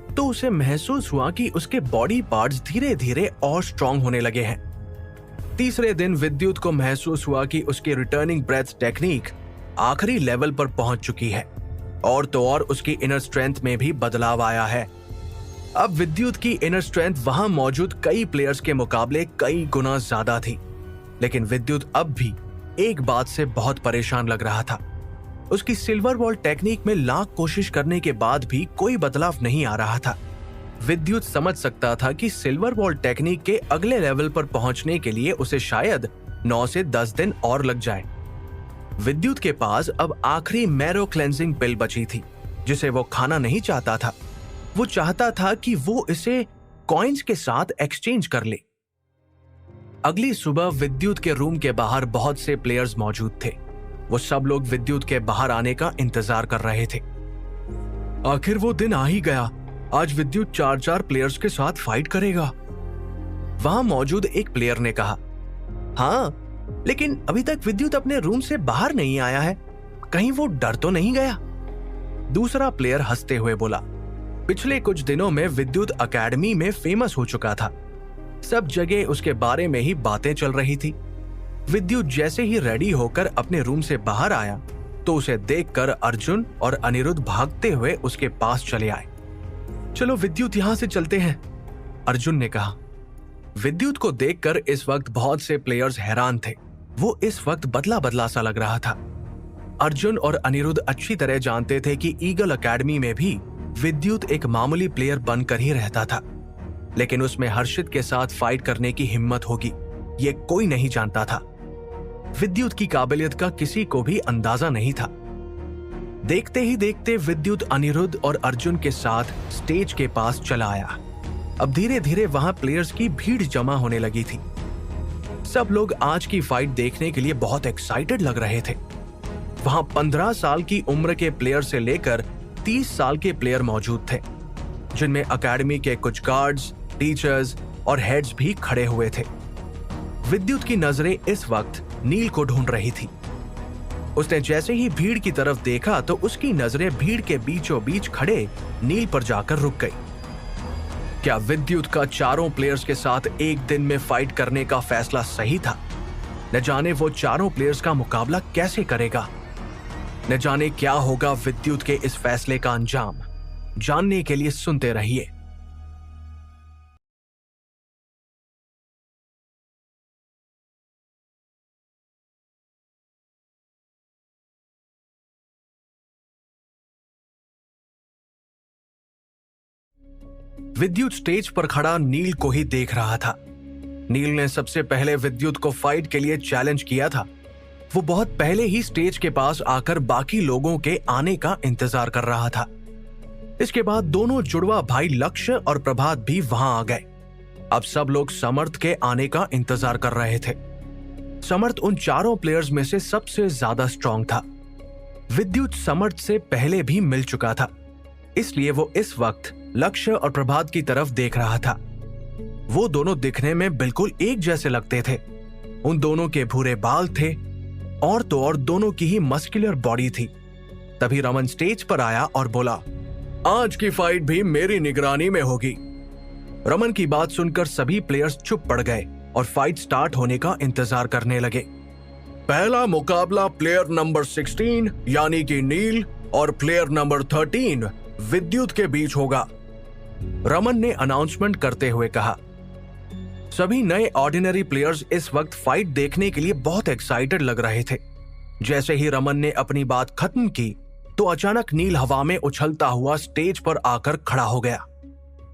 तो उसे महसूस हुआ कि उसके बॉडी पार्ट्स धीरे धीरे और स्ट्रांग होने लगे हैं। तीसरे दिन विद्युत को महसूस हुआ कि उसकी रिटर्निंग ब्रेथ टेक्निक आखिरी लेवल पर पहुंच चुकी है और तो और उसकी इनर स्ट्रेंथ में भी बदलाव आया है। अब विद्युत की इनर स्ट्रेंथ वहां मौजूद कई प्लेयर्स के मुकाबले कई गुना ज्यादा थी, लेकिन विद्युत अब भी एक बात से बहुत परेशान लग रहा था। उसकी सिल्वर वॉल टेक्निक में लाख कोशिश करने के बाद भी कोई बदलाव नहीं आ रहा था। विद्युत समझ सकता था कि सिल्वर वॉल टेक्निक के अगले लेवल पर पहुंचने के लिए उसे शायद 9 से 10 दिन और लग जाए। विद्युत के पास अब आखिरी मैरो क्लेंजिंग पिल बची थी जिसे वो खाना नहीं चाहता था। वो चाहता था कि वो इसे कॉइन्स के साथ एक्सचेंज कर ले। अगली सुबह विद्युत के रूम के बाहर बहुत से प्लेयर्स मौजूद थे। वो सब लोग विद्युत के बाहर आने का इंतजार कर रहे थे। आखिर वो दिन आ ही गया। आज विद्युत 4 प्लेयर्स के साथ फाइट करेगा। वहां मौजूद एक प्लेयर ने कहा, हाँ, लेकिन अभी तक विद्युत अपने रूम से बाहर नहीं आया है। कहीं वो डर तो नहीं गया? दूसरा प्लेयर हंसते हुए बोला, पिछले कुछ दिनों में विद्युत एकेडमी में फेमस हो चुका था। सब जगह उसके बारे में ही बातें चल रही थी। विद्युत जैसे ही रेडी होकर अपने रूम से बाहर आया तो उसे देखकर अर्जुन और अनिरुद्ध भागते हुए उसके पास चले आए। चलो विद्युत, यहां से चलते हैं, अर्जुन ने कहा। विद्युत को देखकर इस वक्त बहुत से प्लेयर्स हैरान थे। वो इस वक्त बदला बदला सा लग रहा था। अर्जुन और अनिरुद्ध अच्छी तरह जानते थे कि ईगल एकेडमी में भी विद्युत एक मामूली प्लेयर बनकर ही रहता था, लेकिन उसमें हर्षित के साथ फाइट करने की हिम्मत होगी ये कोई नहीं जानता था। विद्युत की काबिलियत का किसी को भी अंदाजा नहीं था। देखते ही देखते विद्युत अनिरुद्ध और अर्जुन के साथ स्टेज के पास चला आया। अब धीरे धीरे वहां प्लेयर्स की भीड़ जमा होने लगी थी। सब लोग आज की फाइट देखने के लिए बहुत एक्साइटेड लग रहे थे। वहां 15 साल की उम्र के प्लेयर से लेकर 30 साल के प्लेयर मौजूद थे, जिनमें एकेडमी के कुछ गार्ड्स, टीचर्स और हेड्स भी खड़े हुए थे। विद्युत की नजरें इस वक्त नील को ढूंढ रही थी। उसने जैसे ही भीड़ की तरफ देखा तो उसकी नजरें भीड़ के बीचों बीच खड़े नील पर जाकर रुक गई। क्या विद्युत का 4 प्लेयर्स के साथ एक दिन में फाइट करने का फैसला सही था? न जाने वो 4 प्लेयर्स का मुकाबला कैसे करेगा। न जाने क्या होगा विद्युत के इस फैसले का अंजाम। जानने के लिए सुनते रहिए। विद्युत स्टेज पर खड़ा नील को ही देख रहा था। नील ने सबसे पहले विद्युत को फाइट के लिए चैलेंज किया था। वो बहुत पहले ही स्टेज के पास आकर बाकी लोगों के आने का इंतजार कर रहा था। इसके बाद दोनों जुड़वा भाई लक्ष्य और प्रभात भी वहां आ गए। अब सब लोग समर्थ के आने का इंतजार कर रहे थे। समर्थ उन 4 प्लेयर्स में से सबसे ज्यादा स्ट्रांग था। विद्युत समर्थ से पहले भी मिल चुका था, इसलिए वो इस वक्त लक्ष्य और प्रभात की तरफ देख रहा था। वो दोनों दिखने में बिल्कुल एक जैसे लगते थे। उन दोनों के भूरे बाल थे और तो और दोनों की ही मस्कुलर बॉडी थी। तभी रमन स्टेज पर आया और बोला, आज की फाइट भी मेरी निगरानी में होगी। रमन की बात सुनकर सभी प्लेयर्स चुप पड़ गए और फाइट स्टार्ट होने का इंतजार करने लगे। पहला मुकाबला प्लेयर नंबर 16 यानी कि नील और प्लेयर नंबर 13 विद्युत के बीच होगा, रमन ने अनाउंसमेंट करते हुए कहा। सभी नए ऑर्डिनरी प्लेयर्स इस वक्त फाइट देखने के लिए बहुत एक्साइटेड लग रहे थे। जैसे ही रमन ने अपनी बात खत्म की तो अचानक नील हवा में उछलता हुआ स्टेज पर आकर खड़ा हो गया।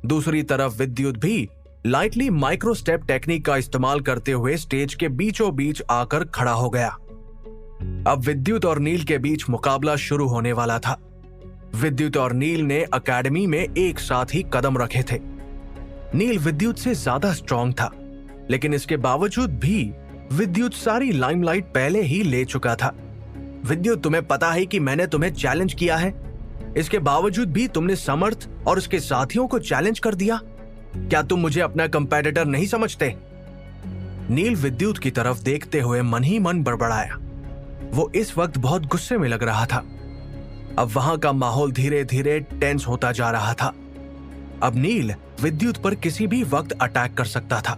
दूसरी तरफ विद्युत भी लाइटली माइक्रो स्टेप टेक्निक का इस्तेमाल करते हुए स्टेज के बीचों बीच आकर खड़ा हो गया। अब विद्युत और नील के बीच मुकाबला शुरू होने वाला था। विद्युत और नील ने एकेडमी में एक साथ ही कदम रखे थे। नील विद्युत से ज्यादा स्ट्रांग था, लेकिन इसके बावजूद भी विद्युत सारी लाइमलाइट पहले ही ले चुका था। विद्युत, तुम्हें पता है कि मैंने तुम्हें चैलेंज किया है, इसके बावजूद भी तुमने समर्थ और उसके साथियों को चैलेंज कर दिया। क्या तुम मुझे अपना कंपेटिटर नहीं समझते? नील विद्युत की तरफ देखते हुए मन ही मन बड़बड़ाया। वो इस वक्त बहुत गुस्से में लग रहा था। अब वहां का माहौल धीरे धीरे टेंस होता जा रहा था। अब नील विद्युत पर किसी भी वक्त अटैक कर सकता था।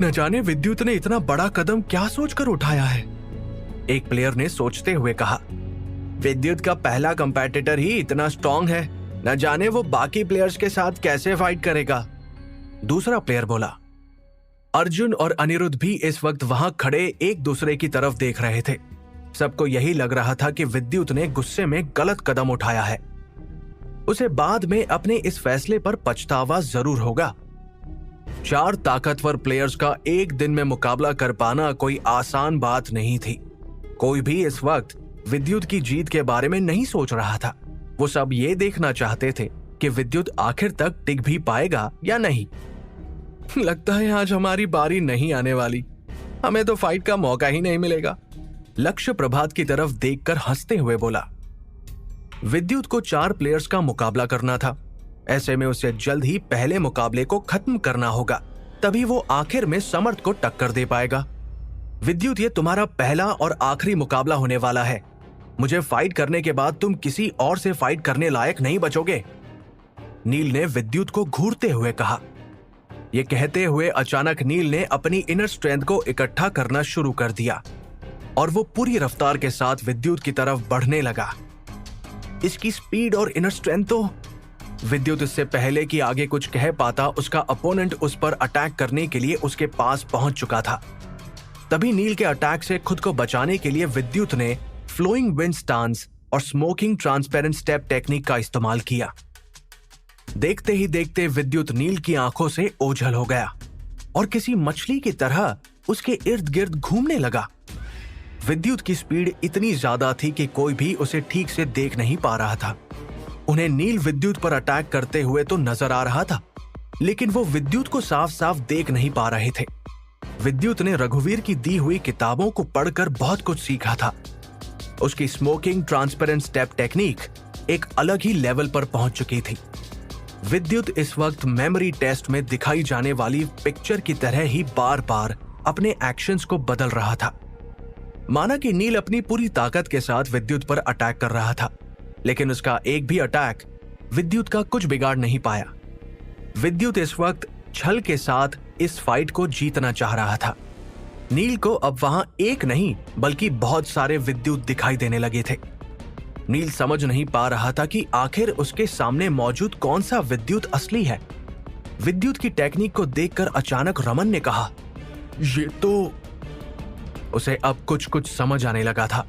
न जाने विद्युत ने इतना बड़ा कदम क्या सोचकर उठाया है, एक प्लेयर ने सोचते हुए कहा। विद्युत का पहला कंपेटिटर ही इतना स्ट्रांग है, न जाने वो बाकी प्लेयर्स के साथ कैसे फाइट करेगा, दूसरा प्लेयर बोला। अर्जुन और अनिरुद्ध भी इस वक्त वहां खड़े एक दूसरे की तरफ देख रहे थे। सबको यही लग रहा था कि विद्युत ने गुस्से में गलत कदम उठाया है। उसे बाद में अपने इस फैसले पर पछतावा जरूर होगा। 4 ताकतवर प्लेयर्स का एक दिन में मुकाबला कर पाना कोई आसान बात नहीं थी। कोई भी इस वक्त विद्युत की जीत के बारे में नहीं सोच रहा था। वो सब ये देखना चाहते थे कि विद्युत आखिर तक टिक भी पाएगा या नहीं। लगता है आज हमारी बारी नहीं आने वाली, हमें तो फाइट का मौका ही नहीं मिलेगा, लक्ष्य प्रभात की तरफ देखकर हंसते हुए बोला। विद्युत को 4 प्लेयर्स का मुकाबला करना था। ऐसे में उसे जल्द ही पहले मुकाबले को खत्म करना होगा, तभी वो आखिर में समर्थ को टक्कर दे पाएगा। विद्युत, ये तुम्हारा पहला और आखिरी मुकाबला होने वाला है। मुझे फाइट करने के बाद तुम किसी और से फाइट करने लायक नहीं बचोगे, नील ने विद्युत को घूरते हुए कहा। यह कहते हुए अचानक नील ने अपनी इनर स्ट्रेंथ को इकट्ठा करना शुरू कर दिया और वो पूरी रफ्तार के साथ विद्युत की तरफ बढ़ने लगा। इसकी स्पीड और इनर स्ट्रेंथ तो... विद्युत इससे पहले कि आगे कुछ कह पाता, उसका अपोनेंट उस पर अटैक करने के लिए उसके पास पहुंच चुका था। तभी नील के अटैक से खुद को बचाने के लिए विद्युत ने फ्लोइंग विंड स्टांस और स्मोकिंग ट्रांसपेरेंट स्टेप टेक्निक का इस्तेमाल किया। देखते ही देखते विद्युत नील की आंखों से ओझल हो गया और किसी मछली की तरह उसके इर्द गिर्द घूमने लगा। विद्युत की स्पीड इतनी ज्यादा थी कि कोई भी उसे ठीक से देख नहीं पा रहा था। उन्हें नील विद्युत पर अटैक करते हुए तो नजर आ रहा था, लेकिन वो विद्युत को साफ साफ देख नहीं पा रहे थे। विद्युत ने रघुवीर की दी हुई किताबों को पढ़कर बहुत कुछ सीखा था। उसकी स्मोकिंग ट्रांसपेरेंट स्टेप टेक्निक एक अलग ही लेवल पर पहुंच चुकी थी। विद्युत इस वक्त मेमोरी टेस्ट में दिखाई जाने वाली पिक्चर की तरह ही बार बार अपने एक्शंस को बदल रहा था। माना कि नील अपनी पूरी ताकत के साथ विद्युत पर अटैक कर रहा था, लेकिन उसका एक भी अटैक विद्युत का कुछ बिगाड़ नहीं पाया। विद्युत इस वक्त छल के साथ इस फाइट को जीतना चाह रहा था। नील को अब वहां एक नहीं बल्कि बहुत सारे विद्युत दिखाई देने लगे थे। नील समझ नहीं पा रहा था कि आखिर उसके सामने मौजूद कौन सा विद्युत असली है। विद्युत की टेक्निक को देखकर अचानक रमन ने कहा, ये तो... उसे अब कुछ कुछ समझ आने लगा था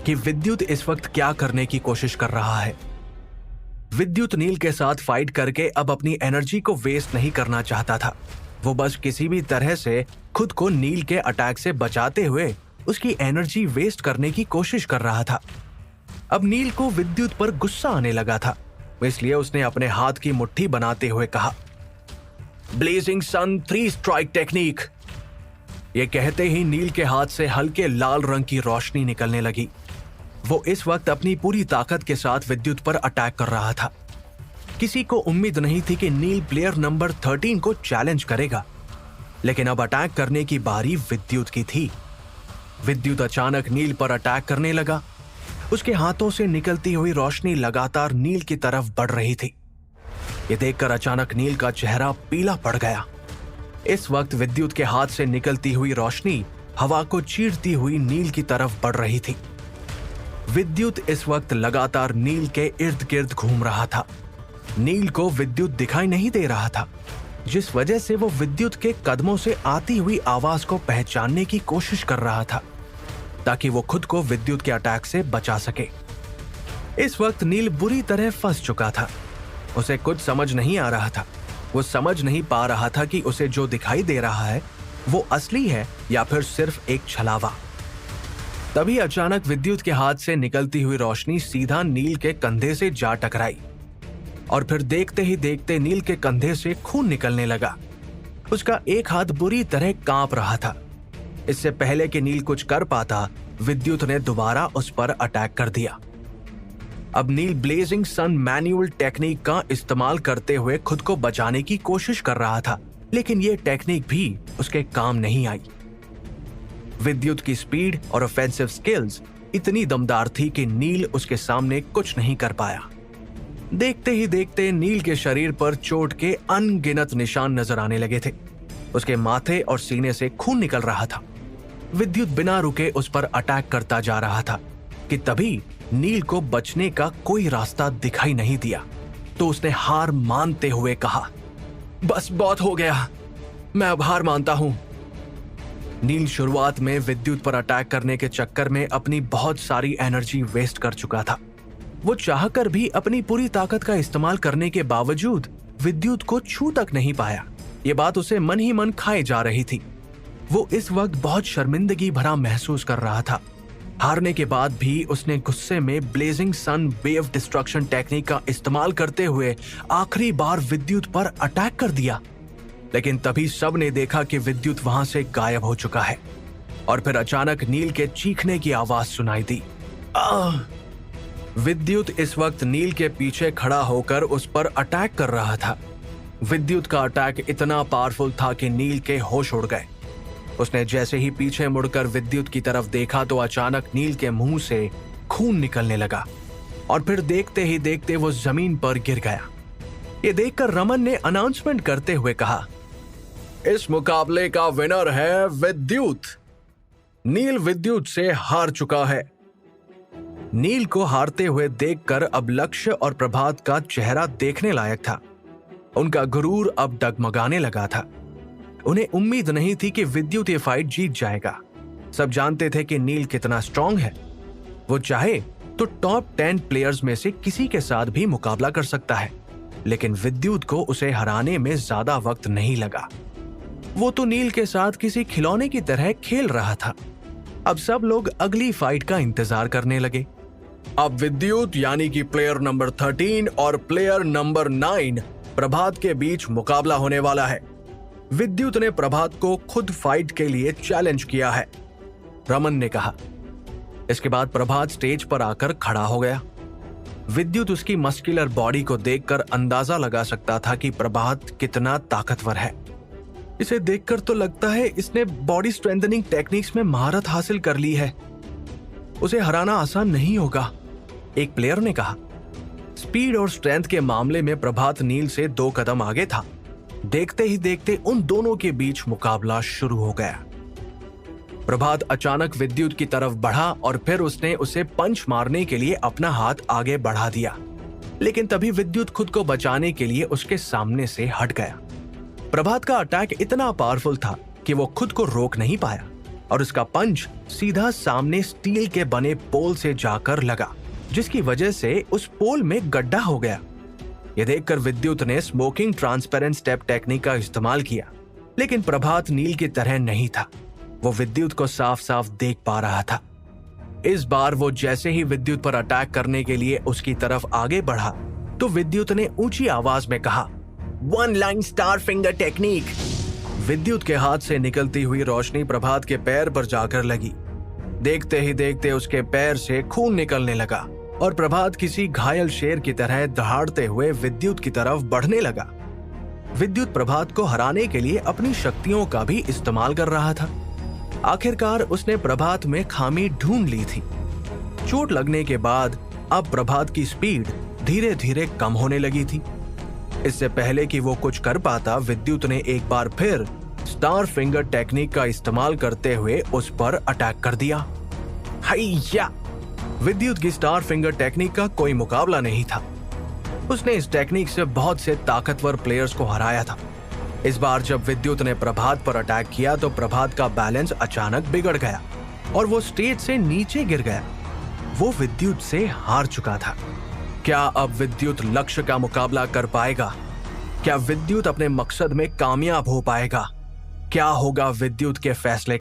कि विद्युत इस वक्त क्या करने की कोशिश कर रहा है। विद्युत नील के साथ फाइट करके अब अपनी एनर्जी को वेस्ट नहीं करना चाहता था। वो बस किसी भी तरह से खुद को नील के अटैक से बचाते हुए उसकी एनर्जी वेस्ट करने की कोशिश कर रहा था। अब नील को विद्युत पर गुस्सा आने लगा था, इसलिए उसने अपने हाथ की मुट्ठी बनाते हुए कहा, ब्लेजिंग सन 3 स्ट्राइक टेक्निक। ये कहते ही नील के हाथ से हल्के लाल रंग की रोशनी निकलने लगी। वो इस वक्त अपनी पूरी ताकत के साथ विद्युत पर अटैक कर रहा था। किसी को उम्मीद नहीं थी कि नील प्लेयर नंबर 13 को चैलेंज करेगा, लेकिन अब अटैक करने की बारी विद्युत की थी। विद्युत अचानक नील पर अटैक करने लगा। उसके हाथों से निकलती हुई रोशनी लगातार नील की तरफ बढ़ रही थी। ये देखकर अचानक नील का चेहरा पीला पड़ गया। इस वक्त विद्युत के हाथ से निकलती हुई रोशनी हवा को चीरती हुई नील की तरफ बढ़ रही थी। विद्युत इस वक्त लगातार नील के इर्द गिर्द घूम रहा था। नील को विद्युत दिखाई नहीं दे रहा था, जिस वजह से वो विद्युत के कदमों से आती हुई आवाज को पहचानने की कोशिश कर रहा था, ताकि वो खुद को विद्युत के अटैक से बचा सके। इस वक्त नील बुरी तरह फंस चुका था। उसे कुछ समझ नहीं आ रहा था। वो समझ नहीं पा रहा था कि उसे जो दिखाई दे रहा है वो असली है या फिर सिर्फ एक छलावा। तभी अचानक विद्युत के हाथ से निकलती हुई रोशनी सीधा नील के कंधे से जा टकराई और फिर देखते ही देखते नील के कंधे से खून निकलने लगा। उसका एक हाथ बुरी तरह कांप रहा था। इससे पहले कि नील कुछ कर पाता, विद्युत ने दोबारा उस पर अटैक कर दिया। अब नील ब्लेजिंग सन मैनुअल टेक्निक का इस्तेमाल करते हुए खुद को बचाने की कोशिश कर रहा था, लेकिन यह टेक्निक भी उसके काम नहीं आई। विद्युत की स्पीड और ऑफेंसिव स्किल्स इतनी दमदार थी कि नील उसके सामने कुछ नहीं कर पाया। देखते ही देखते नील के शरीर पर चोट के अनगिनत निशान नजर आने लगे थे। उसके माथे और सीने से खून निकल रहा था। विद्युत बिना रुके उस पर अटैक करता जा रहा था कि तभी नील को बचने का कोई रास्ता दिखाई नहीं दिया, तो उसने हार मानते हुए कहा, बस बहुत हो गया, मैं अब हार मानता हूं। नील शुरुआत में विद्युत पर अटैक करने के चक्कर में अपनी बहुत सारी एनर्जी वेस्ट कर चुका था। वो चाहकर भी अपनी पूरी ताकत का इस्तेमाल करने के बावजूद विद्युत को छू तक नहीं पाया। ये बात उसे मन ही मन खाए जा रही थी। वो इस वक्त बहुत शर्मिंदगी भरा महसूस कर रहा था। हारने के बाद भी उसने गुस्से में ब्लेजिंग सन वेव डिस्ट्रक्शन टेक्निक का इस्तेमाल करते हुए आखिरी बार विद्युत पर अटैक कर दिया, लेकिन तभी सबने देखा कि विद्युत वहां से गायब हो चुका है और फिर अचानक नील के चीखने की आवाज सुनाई दी। विद्युत इस वक्त नील के पीछे खड़ा होकर उस पर अटैक कर रहा था। विद्युत का अटैक इतना पावरफुल था कि नील के होश उड़ गए। उसने जैसे ही पीछे मुड़कर विद्युत की तरफ देखा तो अचानक नील के मुंह से खून निकलने लगा और फिर देखते ही देखते वो जमीन पर गिर गया। ये देखकर रमन ने अनाउंसमेंट करते हुए कहा, इस मुकाबले का विनर है विद्युत। नील विद्युत से हार चुका है। नील को हारते हुए देखकर अब लक्ष्य और प्रभात का चेहरा देखने लायक था। उनका गुरूर अब डगमगाने लगा था। उन्हें उम्मीद नहीं थी कि विद्युत ये फाइट जीत जाएगा। सब जानते थे कि नील कितना स्ट्रांग है। वो चाहे तो टॉप 10 प्लेयर्स में से किसी के साथ भी मुकाबला कर सकता है, लेकिन विद्युत को उसे हराने में ज्यादा वक्त नहीं लगा। वो तो नील के साथ किसी खिलौने की तरह खेल रहा था। अब सब लोग अगली फाइट का इंतजार करने लगे। अब विद्युत यानी कि प्लेयर नंबर 13 और प्लेयर नंबर 9 प्रभात के बीच मुकाबला होने वाला है। विद्युत ने प्रभात को खुद फाइट के लिए चैलेंज किया है, रमन ने कहा। इसके बाद प्रभात स्टेज पर आकर खड़ा हो गया। विद्युत उसकी मस्कुलर बॉडी को देखकर अंदाजा लगा सकता था कि प्रभात कितना ताकतवर है। इसे देखकर तो लगता है इसने बॉडी स्ट्रेंथनिंग टेक्निक्स में महारत हासिल कर ली है। उसे हराना आसान नहीं होगा, एक प्लेयर ने कहा। स्पीड और स्ट्रेंथ के मामले में प्रभात नील से 2 कदम आगे था। देखते ही देखते उन दोनों के बीच मुकाबला शुरू हो गया। प्रभात अचानक विद्युत की तरफ बढ़ा और फिर उसने उसे पंच मारने के लिए अपना हाथ आगे बढ़ा दिया, लेकिन तभी विद्युत खुद को बचाने के लिए उसके सामने से हट गया। प्रभात का अटैक इतना पावरफुल था कि वो खुद को रोक नहीं पाया और उसका पंच सीधा सामने स्टील के बने पोल से जाकर लगा, जिसकी वजह से उस पोल में गड्ढा हो गया। यह देखकर विद्युत ने स्मोकिंग ट्रांसपेरेंट स्टेप टेक्निक का इस्तेमाल किया, लेकिन प्रभात नील की तरह नहीं था। वो विद्युत को साफ साफ देख पा रहा था। इस बार वो जैसे ही विद्युत पर अटैक करने के लिए उसकी तरफ आगे बढ़ा तो विद्युत ने ऊंची आवाज में कहा, 1 लाइन स्टार फिंगर टेक्निक। विद्युत के हाथ से निकलती हुई रोशनी प्रभात के पैर पर जाकर लगी। देखते ही देखते उसके पैर से खून निकलने लगा और प्रभात किसी घायल शेर की तरह दहाड़ते हुए विद्युत की तरफ बढ़ने लगा। विद्युत प्रभात को हराने के लिए अपनी शक्तियों का भी इस्तेमाल कर रहा था। आखिरकार उसने प्रभात में खामी ढूंढ ली थी। चोट लगने के बाद अब प्रभात की स्पीड धीरे धीरे कम होने लगी थी। इससे पहले कि वो कुछ कर पाता, विद्युत ने एक बार फिर स्टार फिंगर टेक्निक का इस्तेमाल करते हुए उस पर अटैक कर दिया। हैया! विद्युत की स्टार फिंगर टेक्निक का कोई मुकाबला नहीं था। उसने इस टेक्निक से बहुत से ताकतवर प्लेयर्स को हराया था। इस बार जब विद्युत ने प्रभात पर अटैक किया तो प्रभात का बैलेंस अचानक बिगड़ गया और वो स्टेज से नीचे गिर गया। वो विद्युत से हार चुका था। क्या अब विद्युत लक्ष्य का मुकाबला कर पाएगा? क्या विद्युत अपने मकसद में कामयाब हो पाएगा? क्या होगा विद्युत के फैसले